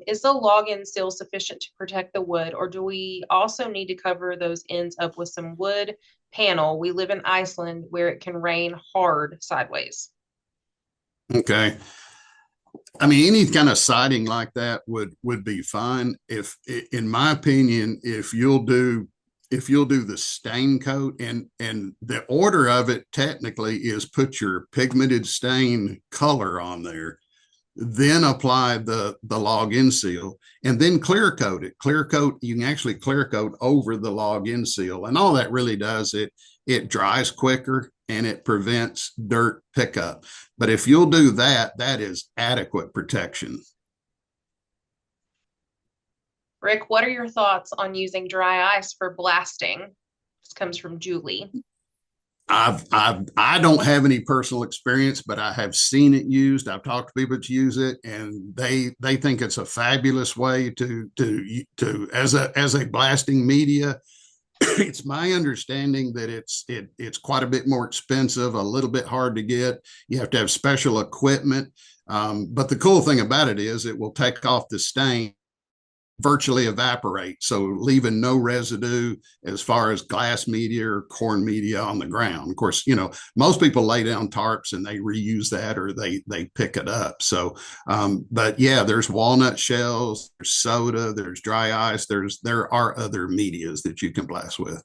Is the log-in seal sufficient to protect the wood, or do we also need to cover those ends up with some wood panel? We live in Iceland where it can rain hard sideways. Okay. I mean, any kind of siding like that would be fine. If, in my opinion, if you'll do the stain coat, and the order of it technically is put your pigmented stain color on there, then apply the log-in seal, and then clear coat it. Clear coat, you can actually clear coat over the log-in seal, and all that really does, it dries quicker and it prevents dirt pickup. But if you'll do that, that is adequate protection. Rick, what are your thoughts on using dry ice for blasting? This comes from Julie. I don't have any personal experience, but I have seen it used. I've talked to people that use it, and they think it's a fabulous way to as a blasting media. It's my understanding that it's quite a bit more expensive, a little bit hard to get. You have to have special equipment. But the cool thing about it is it will take off the stain, virtually evaporate, so leaving no residue as far as glass media or corn media on the ground. Of course, most people lay down tarps and they reuse that, or they pick it up. So, but yeah, there's walnut shells, there's soda, there's dry ice, there are other medias that you can blast with.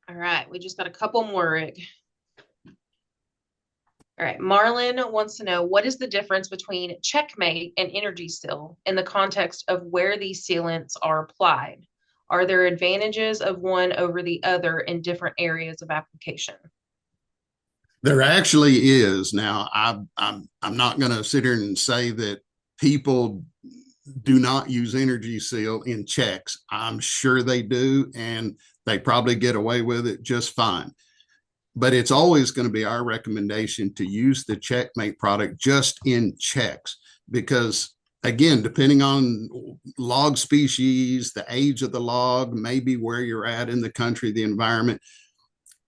All right, we just got a couple more, Rick. All right, Marlon wants to know, what is the difference between Checkmate and Energy Seal in the context of where these sealants are applied? Are there advantages of one over the other in different areas of application? There actually is. Now, I'm not going to sit here and say that people do not use Energy Seal in checks. I'm sure they do, and they probably get away with it just fine. But it's always going to be our recommendation to use the Checkmate product just in checks, because again, depending on log species, the age of the log, maybe where you're at in the country, the environment,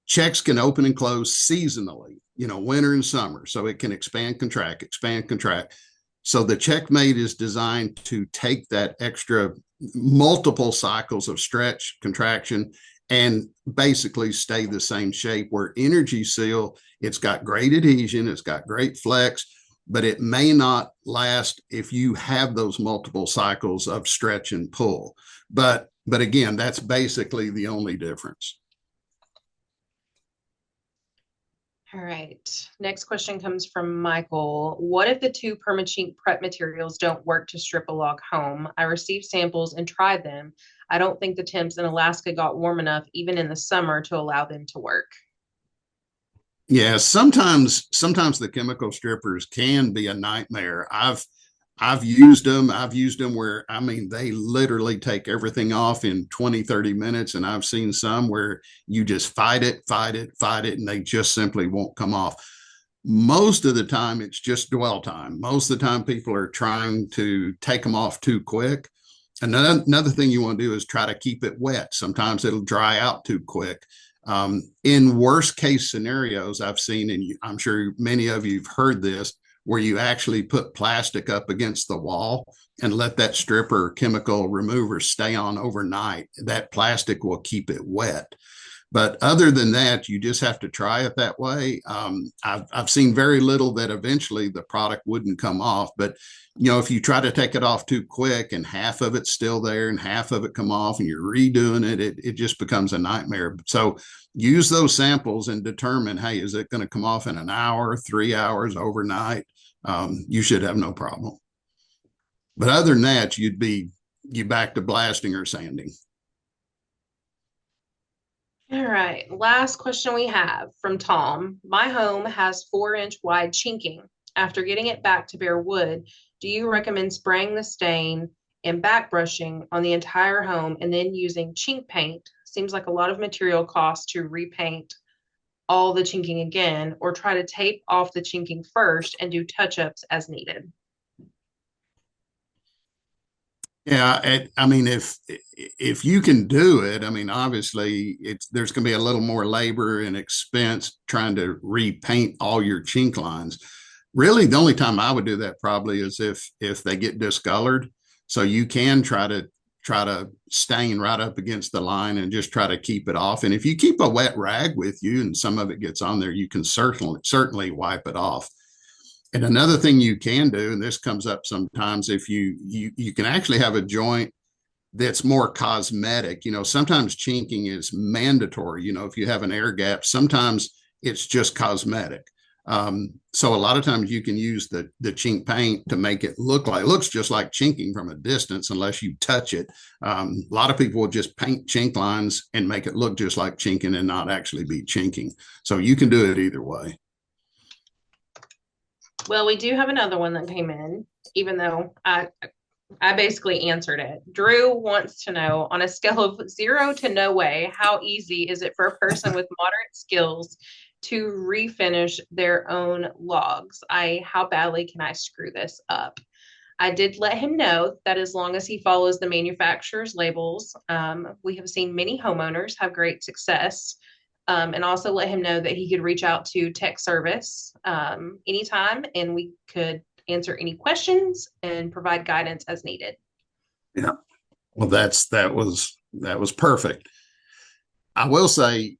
checks can open and close seasonally, winter and summer. So it can expand, contract. So the Checkmate is designed to take that extra multiple cycles of stretch, contraction, and basically stay the same shape. Where Energy Seal, it's got great adhesion, it's got great flex, but it may not last if you have those multiple cycles of stretch and pull. But again, that's basically the only difference. All right. Next question comes from Michael. What if the two Perma-Chink prep materials don't work to strip a log home? I received samples and tried them. I don't think the temps in Alaska got warm enough, even in the summer, to allow them to work. Yeah, sometimes the chemical strippers can be a nightmare. I've used them. I've used them where, I mean, they literally take everything off in 20, 30 minutes. And I've seen some where you just fight it, fight it, fight it, and they just simply won't come off. Most of the time, it's just dwell time. Most of the time, people are trying to take them off too quick. Another thing you want to do is try to keep it wet. Sometimes it'll dry out too quick. In worst case scenarios, I've seen, and I'm sure many of you have heard this, where you actually put plastic up against the wall and let that stripper chemical remover stay on overnight. That plastic will keep it wet. But other than that, you just have to try it that way. I've seen very little that eventually the product wouldn't come off. But if you try to take it off too quick and half of it's still there and half of it come off and you're redoing it, it just becomes a nightmare. So use those samples and determine, hey, is it going to come off in an hour, 3 hours, overnight? You should have no problem. But other than that, you back to blasting or sanding. All right, last question we have from Tom. My home has 4-inch wide chinking. After getting it back to bare wood, do you recommend spraying the stain and back brushing on the entire home and then using chink paint? Seems like a lot of material cost to repaint all the chinking again, or try to tape off the chinking first and do touch-ups as needed. Yeah, I mean, if you can do it, I mean, obviously, there's going to be a little more labor and expense trying to repaint all your chink lines. Really, the only time I would do that probably is if they get discolored. So you can try to stain right up against the line and just try to keep it off. And if you keep a wet rag with you and some of it gets on there, you can certainly wipe it off. And another thing you can do, and this comes up sometimes, if you can actually have a joint that's more cosmetic. Sometimes chinking is mandatory. If you have an air gap, sometimes it's just cosmetic. So a lot of times you can use the chink paint to make it looks just like chinking from a distance, unless you touch it. A lot of people will just paint chink lines and make it look just like chinking and not actually be chinking. So you can do it either way. Well, we do have another one that came in, even though I basically answered it. Drew wants to know, on a scale of 0 to no way, how easy is it for a person with moderate skills to refinish their own logs? How badly can I screw this up? I did let him know that as long as he follows the manufacturer's labels, we have seen many homeowners have great success. And also let him know that he could reach out to tech service anytime, and we could answer any questions and provide guidance as needed. Yeah. Well, that was perfect. I will say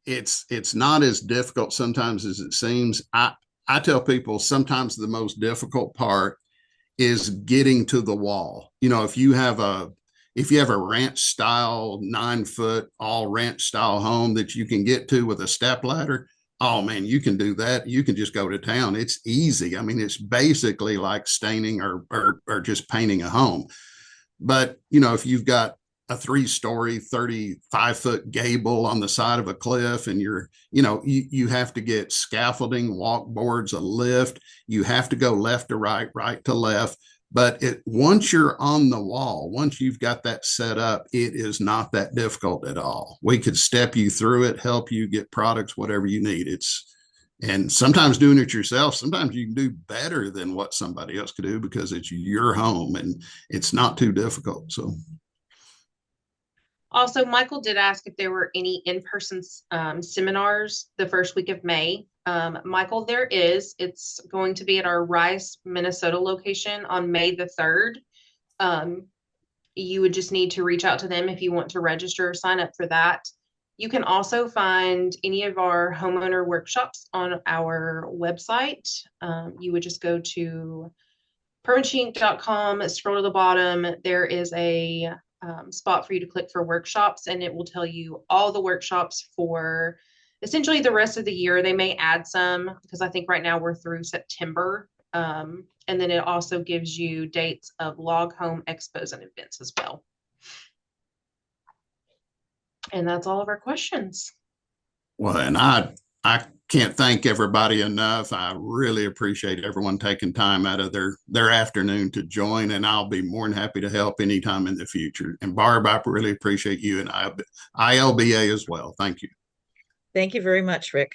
it's not as difficult sometimes as it seems. I tell people sometimes the most difficult part is getting to the wall. If you have a ranch style 9-foot all ranch style home that you can get to with a step ladder, oh man, you can do that. You can just go to town. It's easy. I mean, it's basically like staining or just painting a home. But if you've got a 3-story 35-foot gable on the side of a cliff, and you have to get scaffolding, walk boards, a lift, you have to go left to right, right to left. But once you're on the wall, once you've got that set up, it is not that difficult at all. We could step you through it, help you get products, whatever you need. And sometimes doing it yourself, sometimes you can do better than what somebody else could do because it's your home and it's not too difficult. So. Also, Michael did ask if there were any in-person seminars the first week of May. Michael, there is. It's going to be at our Rice, Minnesota location on May the 3rd. You would just need to reach out to them if you want to register or sign up for that. You can also find any of our homeowner workshops on our website. You would just go to Perma-Chink.com, scroll to the bottom. There is a spot for you to click for workshops, and it will tell you all the workshops for essentially the rest of the year. They may add some because I think right now we're through September. And then it also gives you dates of log home expos and events as well. And that's all of our questions. Well, and I I can't thank everybody enough. I really appreciate everyone taking time out of their afternoon to join, and I'll be more than happy to help anytime in the future. And Barb, I really appreciate you and ILBA as well. Thank you. Thank you very much, Rick.